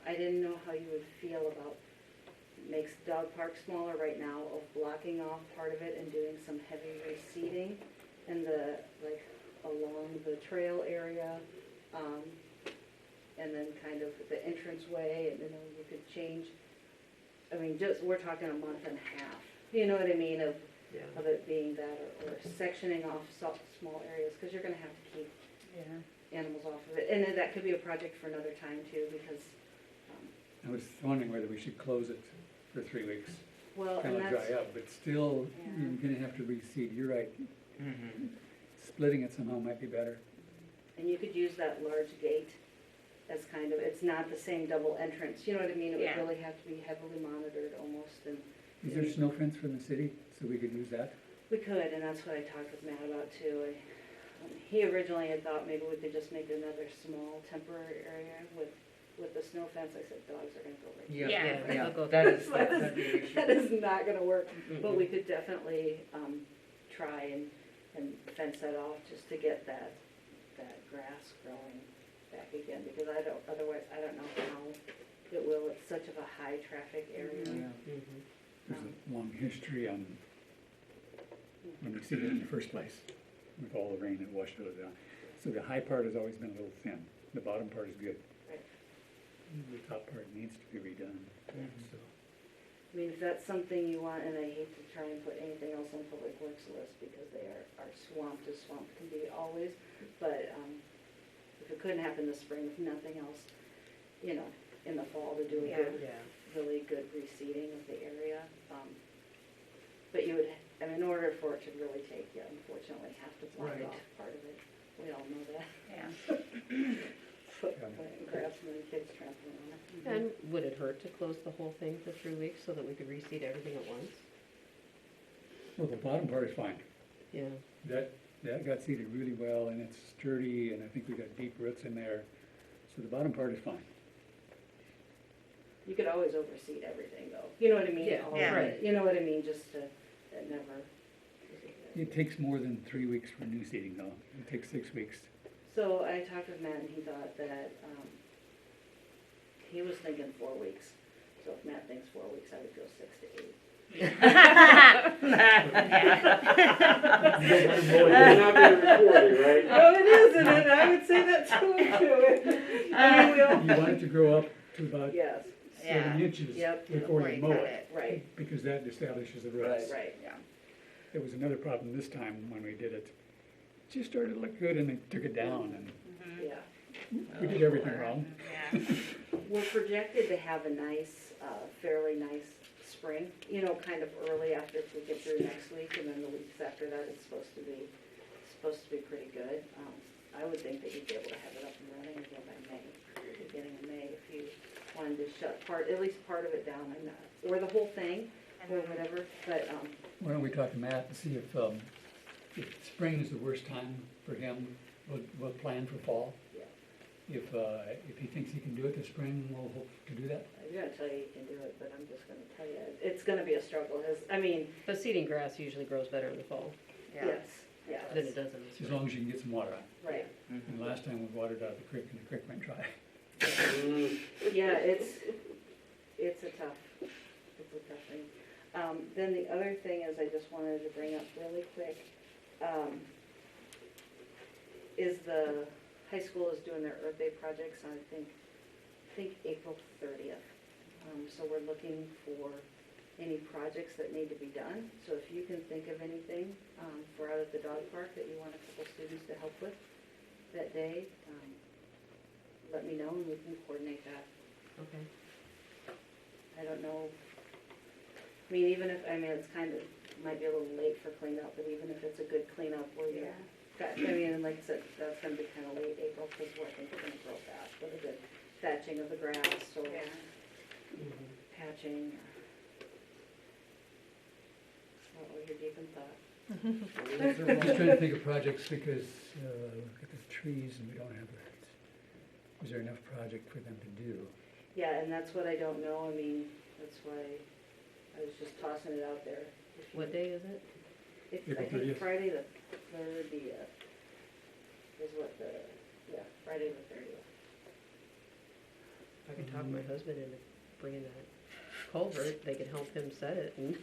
I didn't know how you would feel about makes dog park smaller right now of blocking off part of it and doing some heavy reseeding in the, like, along the trail area, and then kind of the entranceway, and, you know, you could change, I mean, just, we're talking a month and a half, you know what I mean, of it being that, or sectioning off small areas, because you're gonna have to keep animals off of it, and then that could be a project for another time too, because, I was wondering whether we should close it for 3 weeks, well, kind and of that's, dry up, but still, Yeah. you're gonna have to reseed, you're right. Splitting it somehow might be better. and you could use that large gate as kind of, it's not the same double entrance, you know what I mean? It would Yeah. really have to be heavily monitored almost, and Is there snow fence from the city, so we could use that? we could, and that's what I talked with Matt about too. He originally had thought maybe we could just make another small temporary area with the snow fence. I said, dogs are gonna go right through. Yeah, Yeah, yeah, they'll go that is, through. that'd be an issue. That is not gonna work, but we could definitely, try and fence that off just to get that grass growing back again, because otherwise, I don't know how it will. It's such of a high traffic area. Yeah. There's a long history on when we seeded it in the first place, with all the rain that washed it down. So the high part has always been a little thin, the bottom part is good. Right. The top part needs to be redone, so. I mean, if that's something you want, and I hate to try and put anything else on Public Works list because they are swamped as swamp can be always, but, if it couldn't happen this spring, if nothing else, you know, in the fall to do a good, really good reseeding of the area, but you would, I mean, in order for it to really take, you unfortunately have to block Right. off part of it. We all know that. Yeah. Planting grass and then kids trampling on it. And would it hurt to close the whole thing for 3 weeks so that we could reseed everything at once? Well, the bottom part is fine. Yeah. That got seeded really well, and it's sturdy, and I think we got deep roots in there, so the bottom part is fine. You could always overseed everything though, you know what I mean? Yeah, All of yeah. it. You know what I mean, just to, that never. It takes more than 3 weeks for new seeding though, it takes 6 weeks. So I talked with Matt and he thought that, he was thinking 4 weeks. So if Matt thinks 4 weeks, I would go 6 to 8. You're not being recorded, right? Oh, it is, and I would say that too. I mean, we all. You want it to grow up to about Yes, 7 inches Yep. before you mow cut it, right, because that establishes the roots. right. There was another problem this time when we did it. It just started to look good and they took it down, and Yeah. we did everything wrong. Yeah. We're projected to have a nice, fairly nice spring, you know, kind of early after we get through next week, and then the weeks after that, it's supposed to be pretty good. I would think that you'd be able to have it up and running again by May, beginning of May, if you wanted to shut at least part of it down, or the whole thing, or whatever, but, Why don't we talk to Matt and see if spring is the worst time for him, we'll plan for fall. Yeah. If he thinks he can do it this spring, we'll hope to do that. I'm gonna tell you you can do it, but I'm just gonna tell you, it's gonna be a struggle, But seeding grass usually grows better in the fall yes, than it does in the As spring. long as you can get some water on. right. And last time we watered out the creek and the creek went dry. Yeah, it's a tough thing. Then the other thing is I just wanted to bring up really quick, is the high school is doing their Earth Day projects on, I think April 30th. So we're looking for any projects that need to be done. So if you can think of anything, for out at the dog park that you want a couple students to help with that day, let me know and we can coordinate that. Okay. I don't know, I mean, it's might be a little late for cleanup, but even if it's a good cleanup where you, and like I said, that's gonna be kinda late April, because I think we're gonna grow fast, with a good thatching of the grass, or patching, or you're deep in thought. I'm just trying to think of projects because, look at the trees and we don't have, is there enough project for them to do? Yeah, and that's what I don't know, I mean, that's why I was just tossing it out there. If you- What day is it? It's, April I think 30th? Friday the 30th is what Friday the 30th. I could talk my husband into bringing that culvert, they can help him set it and.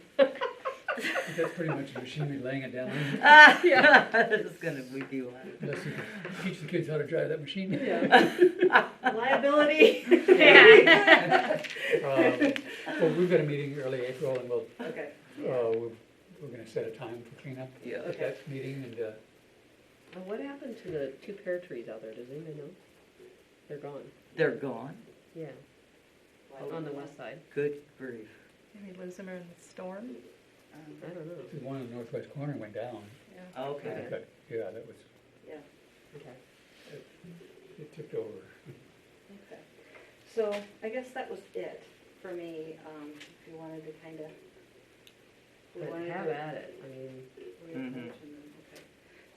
That's pretty much machinery laying it down, Yeah, this is gonna make you laugh. unless you teach the kids how to drive that machine. Liability. Well, we've got a meeting early April, and Okay. we're gonna set a time for cleanup Yeah. at that meeting, and, What happened to the 2 pear trees out there? Does anyone know? They're gone. They're gone? Yeah, on the west side. Good grief. Maybe lose them in the storm? I don't know. the one in the northwest corner went down. Okay. But, yeah, that was, Okay. it tipped over. Okay. So I guess that was it for me, if you wanted to kind of. But have at it, I mean, Okay.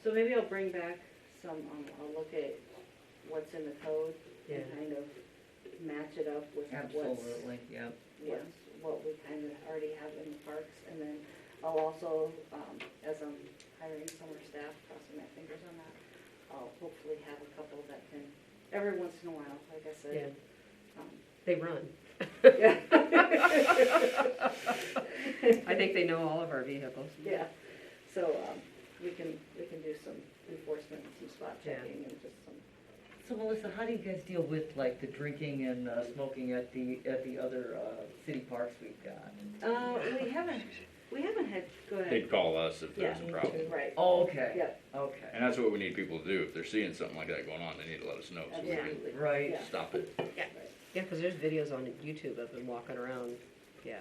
So maybe I'll bring back some, I'll look at what's in the code yeah. and kind of match it up with Absolutely, yep. what we kind of already have in the parks. And then I'll also, as I'm hiring summer staff, crossing my fingers on that, I'll hopefully have a couple that can, every once in a while, like I Yeah, said. they run. Yeah. I think they know all of our vehicles. Yeah, so, we can do some enforcement, and some spot Yeah. checking and just some. So Melissa, how do you guys deal with like the drinking and smoking at the other city parks we've got? We haven't had, go ahead. They'd call us if there's a Yeah. problem. Right, Oh, okay. Yep. Okay. And that's what we need people to do. If they're seeing something like that going on, they need to let us know so we can absolutely. Right. Yeah. stop it. Yeah, because there's videos on YouTube of them walking around, yeah.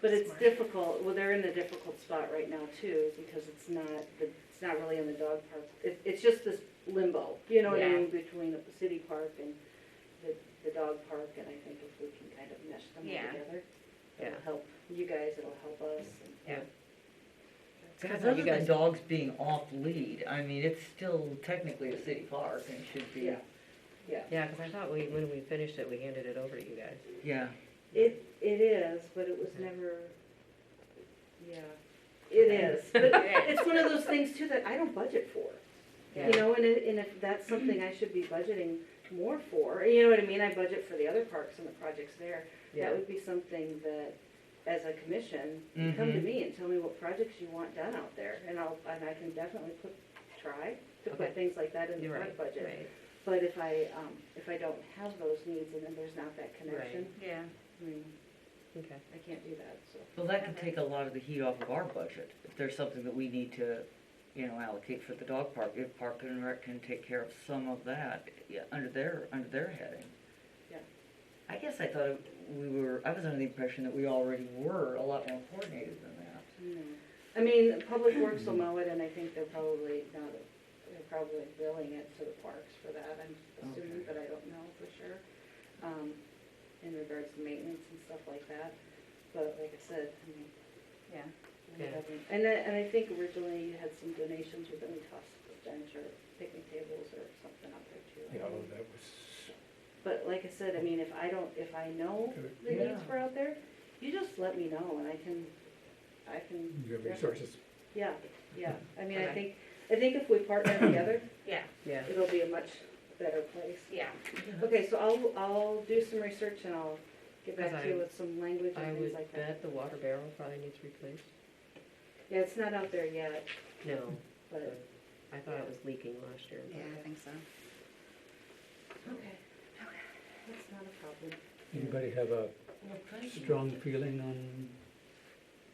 But it's difficult, well, they're in a difficult spot right now too, because it's not really in the dog park. It's just this limbo, you know what I Yeah. mean, between the city park and the dog park, and I think if we can kind of mesh them all Yeah. together, Yeah. it'll help you guys, it'll help us. And- Yeah. Because How you other guys- than dogs being off lead, I mean, it's still technically a city park and should be. Yeah. Yeah. Yeah, because I thought when we finished it, we handed it over to you guys. Yeah. It is, but it was never, yeah, it is. But it's one of those things too that I don't budget for. Yeah. You know, and if that's something I should be budgeting more for, you know what I mean? I budget for the other parks and the projects there. Yeah. That would be something that, as a commission, you come to Mhm. me and tell me what projects you want done out there. And I can definitely try to Okay. put things like that in the You're park right, budget. right. But if I don't have those needs and then there's not that connection, Yeah. I mean, Okay. I can't do that, so. Well, that can take a lot of the heat off of our budget. If there's something that we need to, allocate for the dog park, if Park and Rec can take care of some of that, yeah, under their heading. Yeah. I guess I thought I was under the impression that we already were a lot more coordinated than that. No. I mean, Public Works will mow it, and I think they're probably billing it to the parks for that, I'm assuming, Okay. but I don't know for sure. In regards to maintenance and stuff like that, but like I said, I mean. Yeah. Yeah. And I think originally you had some donations, but then we tossed a bench or picnic tables or something out there too. I Yeah, don't know. that was, But like I said, I mean, if I know the Yeah. needs for out there, you just let me know and I can. you have resources. Yeah, yeah, I mean, I Okay. think if we partner together, Yeah. Yeah. it'll be a much better place. Yeah. Okay, so I'll do some research and I'll get back Because to you with some language I and would things like that. bet the water barrel probably needs replaced. Yeah, it's not out there yet, No, but, I thought it was leaking last year. Yeah, I think so. okay, that's not a problem. Anybody have a Well, thank you. strong feeling on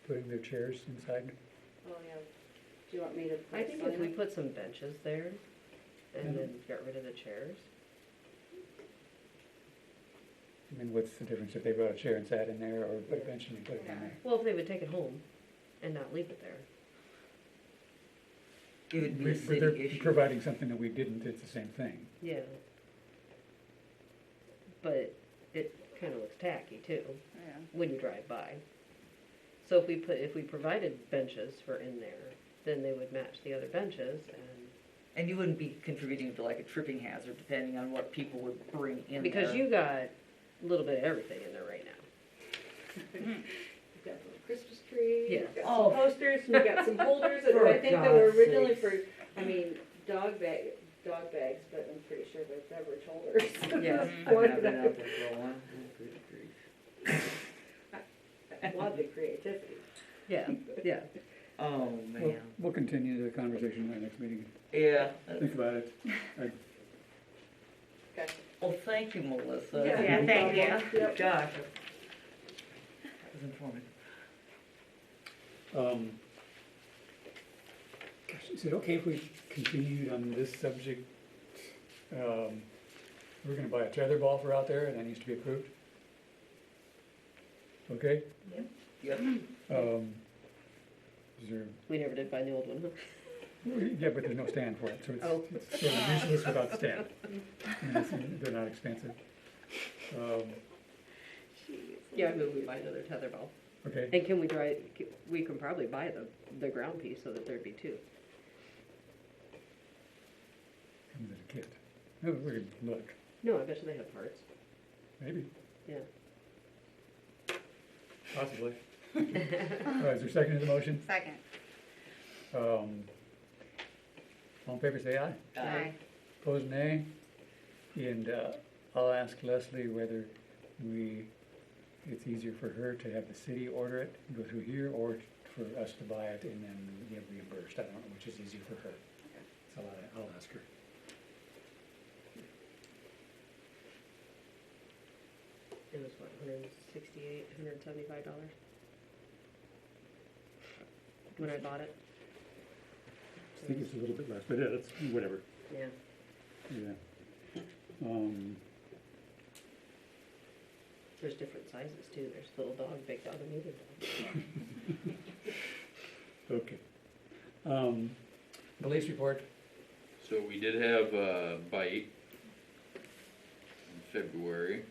putting their chairs inside? Oh, yeah, do you want me to? put I a think sign if we up? put some benches there and Mhm. then got rid of the chairs. I mean, what's the difference if they brought a chair and sat in there, or put a bench and they put it in there? Well, if they would take it home and not leave it there. It would be a But they're city issue. providing something that we didn't, it's the same thing. Yeah. But it kind of looks tacky too, Yeah. when you drive by. So if we provided benches for in there, then they would match the other benches and, And you wouldn't be contributing to like a tripping hazard depending on what people would bring in because there. you got a little bit of everything in there right now. You've got a little Christmas tree, Yeah. you've got Oh. some posters, and you've got some holders, and For I think they were God's originally sakes. for, I mean, dog bags, but I'm pretty sure they're beverage holders. Yeah. I've not been out there for a while. Oh, good grief. Love the creativity. Yeah, yeah. Oh, We'll, man. we'll continue the conversation in our next meeting. Yeah. Think about it. Well, thank you, Melissa. Yeah, thank you. Gosh. That was informative. Gosh, is it okay if we continued on this subject? We're gonna buy a tetherball for out there, and that needs to be approved. Okay? Yep. Is there, We never did buy the old one, huh? yeah, but there's no stand for it, so Oh. it's sort of useless without stand. And they're not expensive. Yeah, I mean, we buy another tetherball. Okay, And can we try, we can probably buy the ground piece so that there'd be two. comes as a kit. No, we can look, No, I bet you they have parts. maybe, Yeah. possibly. All right, is there a second to the motion? Second. All in favor, say aye. Aye. Opposed, nay. And I'll ask Leslie whether it's easier for her to have the city order it, go through here, or for us to buy it and then get reimbursed. I don't know which is easier for her. So I'll ask her. It was what, $175 when I bought it? I think it's a little bit less, but yeah, that's whatever. Yeah. Yeah. There's different sizes too. There's little dog, big dog, and medium dog. Okay. Police report. So we did have a bite in February,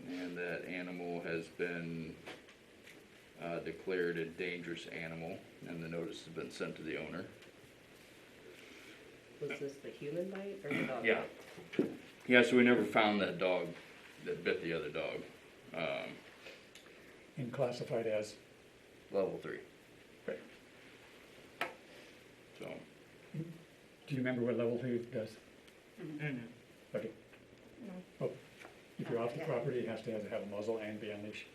and that animal has been declared a dangerous animal, and the notice has been sent to the owner. Was this the human bite or the dog Yeah. bite? Yeah, so we never found that dog that bit the other dog. And classified as, Level 3. Right. So, do you remember what level 2 does? Mhm. Okay. Oh, if you're off the property, it has to have a muzzle and be unleashed.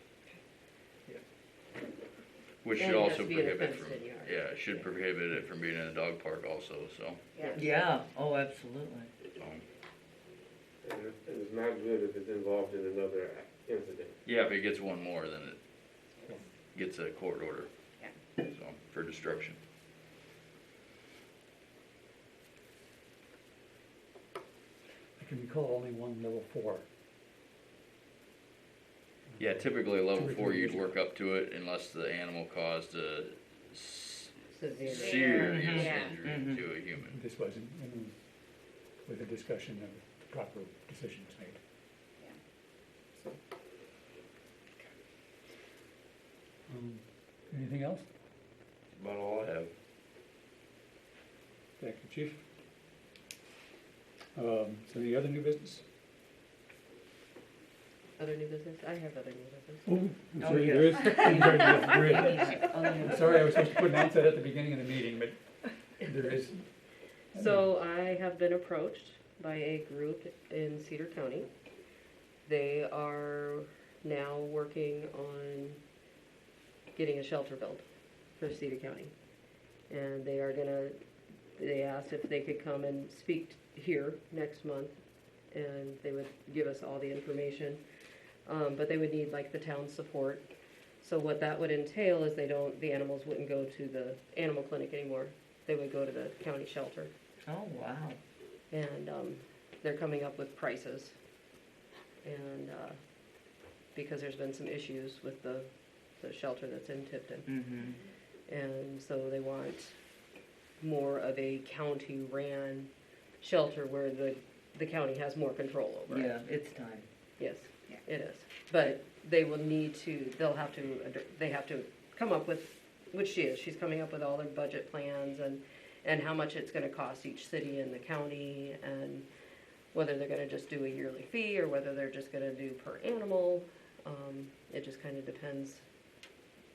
which And should it has also to be in a prohibit from, fenced-in yard. yeah, it should prohibit it from being in a dog park also, so. Yeah, oh, absolutely. And it's not good if it's involved in another incident. Yeah, if it gets one more, then it gets a court order. Yeah. So, for destruction. I can recall only one level 4. Yeah, typically a level 4 you'd Typically. work up to it unless the animal caused a Severe. serious Yeah. injury Mhm. to a human. This wasn't, with a discussion of the proper decision was made. Yeah. Anything else? About all I have. Thank you, Chief. So the other new business? Other new business? I have other new business. Oh, I'm Oh, sorry, yeah. there is? I'm sorry, yes, great. Oh, yeah. Sorry, I was supposed to announce that at the beginning of the meeting, but there is. So I have been approached by a group in Cedar County. They are now working on getting a shelter built for Cedar County. And they asked if they could come and speak here next month, and they would give us all the information. But they would need like the town's support. So what that would entail is the animals wouldn't go to the animal clinic anymore. They would go to the county shelter. Oh, wow. And they're coming up with prices. And because there's been some issues with the shelter that's in Tipton. Mm-hmm. And so they want more of a county-ran shelter where the county has more control over it. Yeah, it's time. Yes, Yeah. it is. But they will need to, they have to come up with, which she's coming up with all their budget plans and how much it's gonna cost each city in the county, and whether they're gonna just do a yearly fee or whether they're just gonna do per animal. It just kinda depends.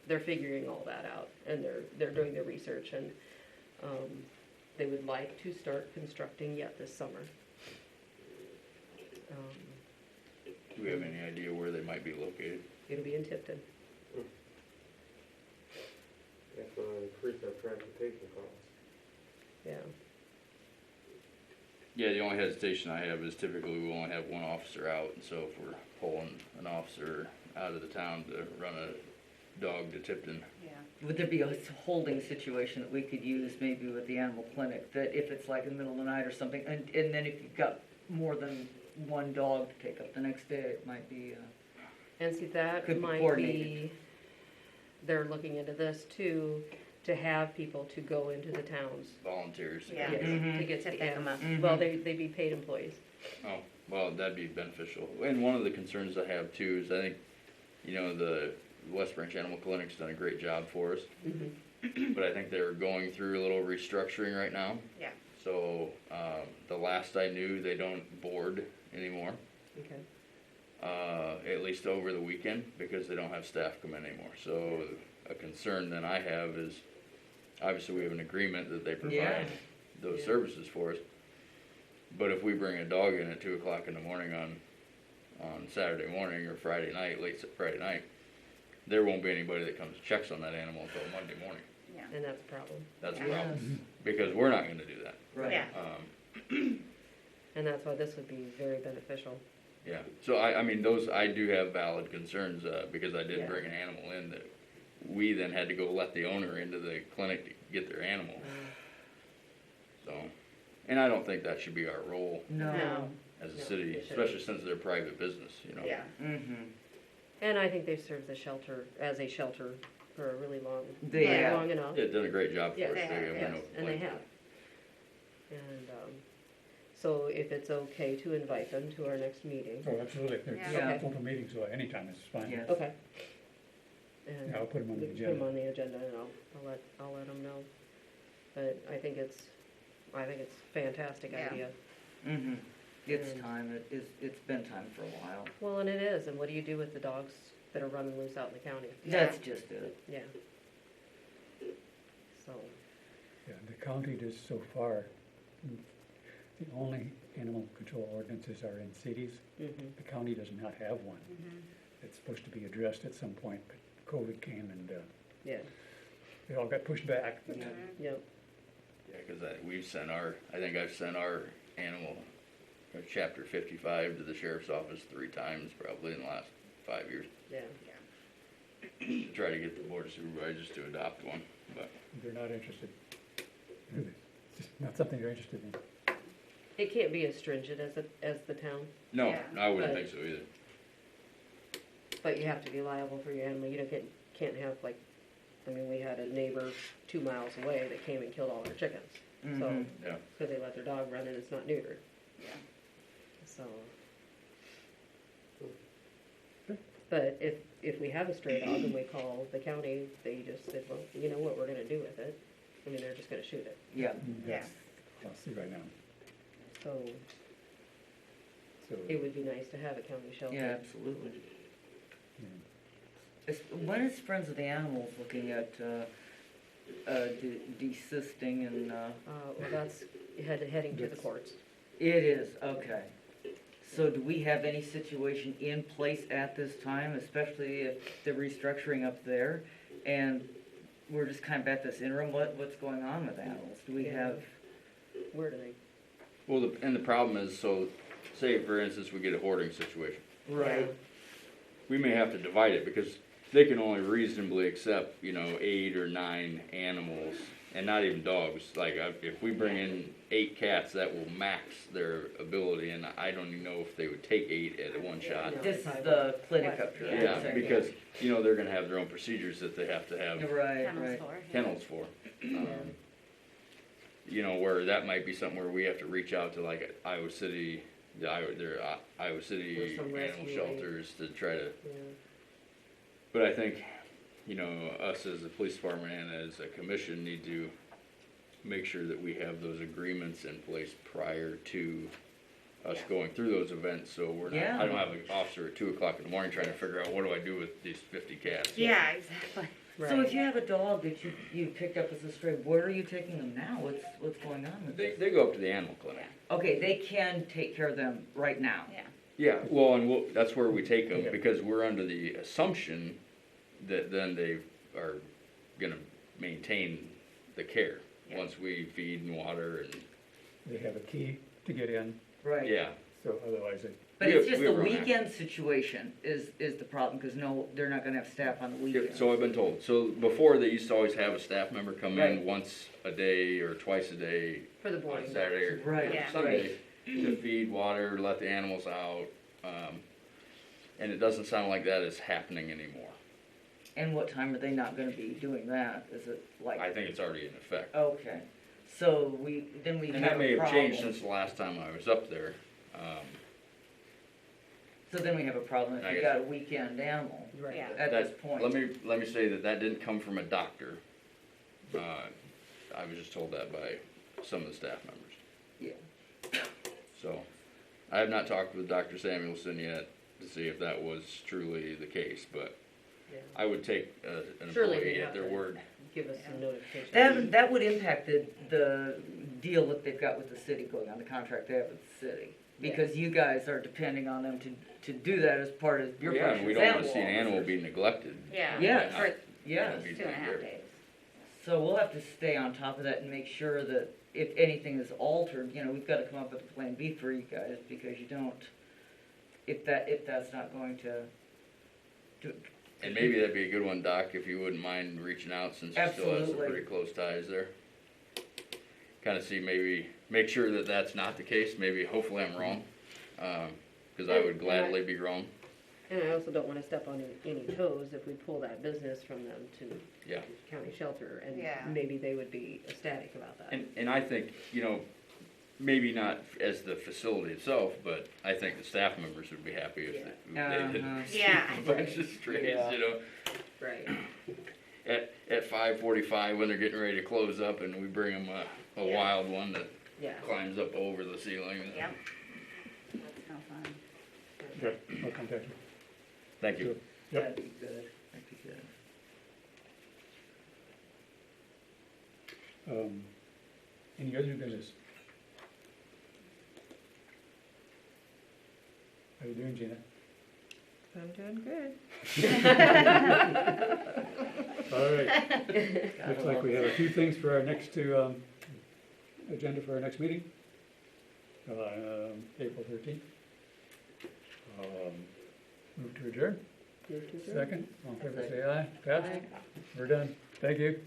They're figuring all that out, and they're doing their research, and they would like to start constructing yet this summer. Do we have any idea where they might be located? It'll be in Tipton. That's gonna increase our transportation costs. Yeah. Yeah, the only hesitation I have is typically we only have one officer out, and so if we're pulling an officer out of the town to run a dog to Tipton, Yeah. Would there be a holding situation that we could use maybe with the animal clinic, that if it's like in the middle of the night or something, and then if you've got more than one dog to pick up the next day, it might be, And see, that Could be might coordinated. be, they're looking into this too, to have people to go into the towns. volunteers. to Yeah. go Yes, get it. Mhm. to get To the pick 'em up. animals. Well, they'd be paid employees. Oh, well, that'd be beneficial. And one of the concerns I have too is I think, you know, the West Branch Animal Clinic's done a great job for us. But I think they're going through a little restructuring right now. Yeah. So, the last I knew, they don't board anymore, Okay. at least over the weekend, because they don't have staff come in anymore. So a concern that I have is, obviously we have an agreement that they Yeah. provide those Yeah. services for us. But if we bring a dog in at 2 o'clock in the morning on Saturday morning or Friday night, Friday night, there won't be anybody that comes and checks on that animal until Monday morning. And that's a problem. That's a Yeah. problem, because we're not gonna do that. right. Yeah. And that's why this would be very beneficial. Yeah, so I mean, I do have valid concerns, because I did Yeah. bring an animal in that we then had to go let the owner into the clinic to get their animal, so. And I don't think that should be our role No. as a No, city, it shouldn't. especially since they're private business, you know? Yeah. Mm-hmm. And I think they've served the shelter, as a shelter, for a really long, They have. long enough. They've done a great job for Yes, us. they have, no yes, and they complaint. have. And, so if it's okay to invite them to our next meeting. Oh, absolutely. There's Yeah. open meetings, so anytime is fine. Yes. Okay. And Yeah, I'll put 'em on the we Put them agenda. on the agenda and I'll let them know. But I think it's fantastic Yeah. idea. Mm-hmm. It's And- time, it's been time for a while. Well, and it is, and what do you do with the dogs that are running loose out in the county? That's just it. Yeah. So, Yeah, the county does so far, the only animal control ordinances are in cities. mhm, The county does not have one. It's supposed to be addressed at some point, but COVID came and yeah, it all got pushed back. But, yep, Yeah, cause I think I've sent our animal, chapter 55 to the sheriff's office 3 times probably in the last 5 years, yeah. to try to get the board of supervisors to adopt one, but. They're not interested. It's just not something they're interested in. It can't be as stringent as the town, No, Yeah. I wouldn't But- think so either. but you have to be liable for your animal. You can't have like, I mean, we had a neighbor 2 miles away that came and killed all our chickens. So, Mhm. Yeah. because they let their dog run and it's not neutered. Yeah. So. But if we have a stray dog and we call the county, they just said, well, you know what we're gonna do with it? I mean, they're just gonna shoot it. Yeah. Yeah. I'll see right now. So So, it would be nice to have a county shelter. Yeah, absolutely. yeah. When is Friends of the Animals looking at, desisting and, Well, that's heading to the courts. It is, okay. So do we have any situation in place at this time, especially if the restructuring up there? And we're just kind of at this interim, what's going on with animals? Do we Yeah. have, Where do they? Well, the problem is, so, say for instance, we get a hoarding situation. right, We may have to divide it, because they can only reasonably accept, 8 or 9 animals, and not even dogs. Like, if we bring in 8 cats, that will max their ability, and I don't even know if they would take 8 at one shot. this is the clinic up here. Yeah, because, they're gonna have their own procedures that they have to have Right, Kennels right. for, yeah. kennels for. Where that might be something where we have to reach out to like Iowa City, Iowa City Or some animal rescue shelters to try to, Yeah. but I think, us as a police department and as a commission need to make sure that we have those agreements in place prior to us Yeah. going through those events, so we're not, Yeah. I don't have an officer at 2 o'clock in the morning trying to figure out what do I do with these 50 cats. Yeah, exactly. So Right. if you have a dog that you picked up as a stray, where are you taking them now? What's going on with They, this? they go up to the animal clinic. Okay, they can take care of them right now. Yeah. Yeah, well, and that's where we take them, Yeah. because we're under the assumption that then they are gonna maintain the care, Yeah. once we feed and water and, They have a key to get in, Right. yeah. so otherwise they, But We it's have- just we the have run that. weekend situation is the problem, cause no, they're not gonna have staff on the weekend. So I've been told, so before they used to always have a staff member come Right. in once a day or twice a day For the on boarding. Saturday or Right. Yeah. Sunday to feed, water, let the animals out. And it doesn't sound like that is happening anymore. And what time are they not gonna be doing that? Is it like? I think it's already in effect. Okay, so we And have that may a have changed problem. since the last time I was up there. So then we have a problem if I you guess- got a weekend animal Right. Yeah. at That- this point. Let me say that didn't come from a doctor. I was just told that by some of the staff members. Yeah. So, I have not talked with Dr. Samuelson yet to see if that was truly the case, but Yeah. I would take an Surely employee they at have their to word. Give us some notification. That would impact the deal that they've got with the city going on, the contract they have with the city. Because you guys are depending on them to do that as part of your Yeah, functions and we as don't wanna animal see an animal officers. be neglected. Yeah. Yeah. For Yeah, Be 2.5 taken care days. so we'll have to stay on top of that and make sure that if anything is altered, you know, we've gotta come up with a plan B for you guys, because you don't, if that's not going to, And maybe that'd be a good one, Doc, if you wouldn't mind reaching out, since you still have some Absolutely. pretty close ties there. Kinda see, make sure that that's not the case, maybe, hopefully I'm wrong, cause I would gladly be wrong. And I also don't wanna step on any toes if we pull that business from them to Yeah. county shelter, Yeah. and maybe they would be ecstatic about that. And I think, you know, maybe not as the facility itself, but I think the staff members would be happy if they did Uh-huh. Yeah. a bunch of strays, Yeah. you know. Right. At 5:45 when they're getting ready to close up, and we bring them a Yeah. wild one that Yeah. climbs up over the ceiling. Yep. That's no fun. okay, I'll contact you. Thank you. Yep. That'd be good, that'd be good. Any other business? How you doing, Gina? I'm doing good. All right, looks like we have a few things for our next agenda for our next meeting, April 13th. Move to adjourn, second, all in favor say aye, passed, we're done, thank you.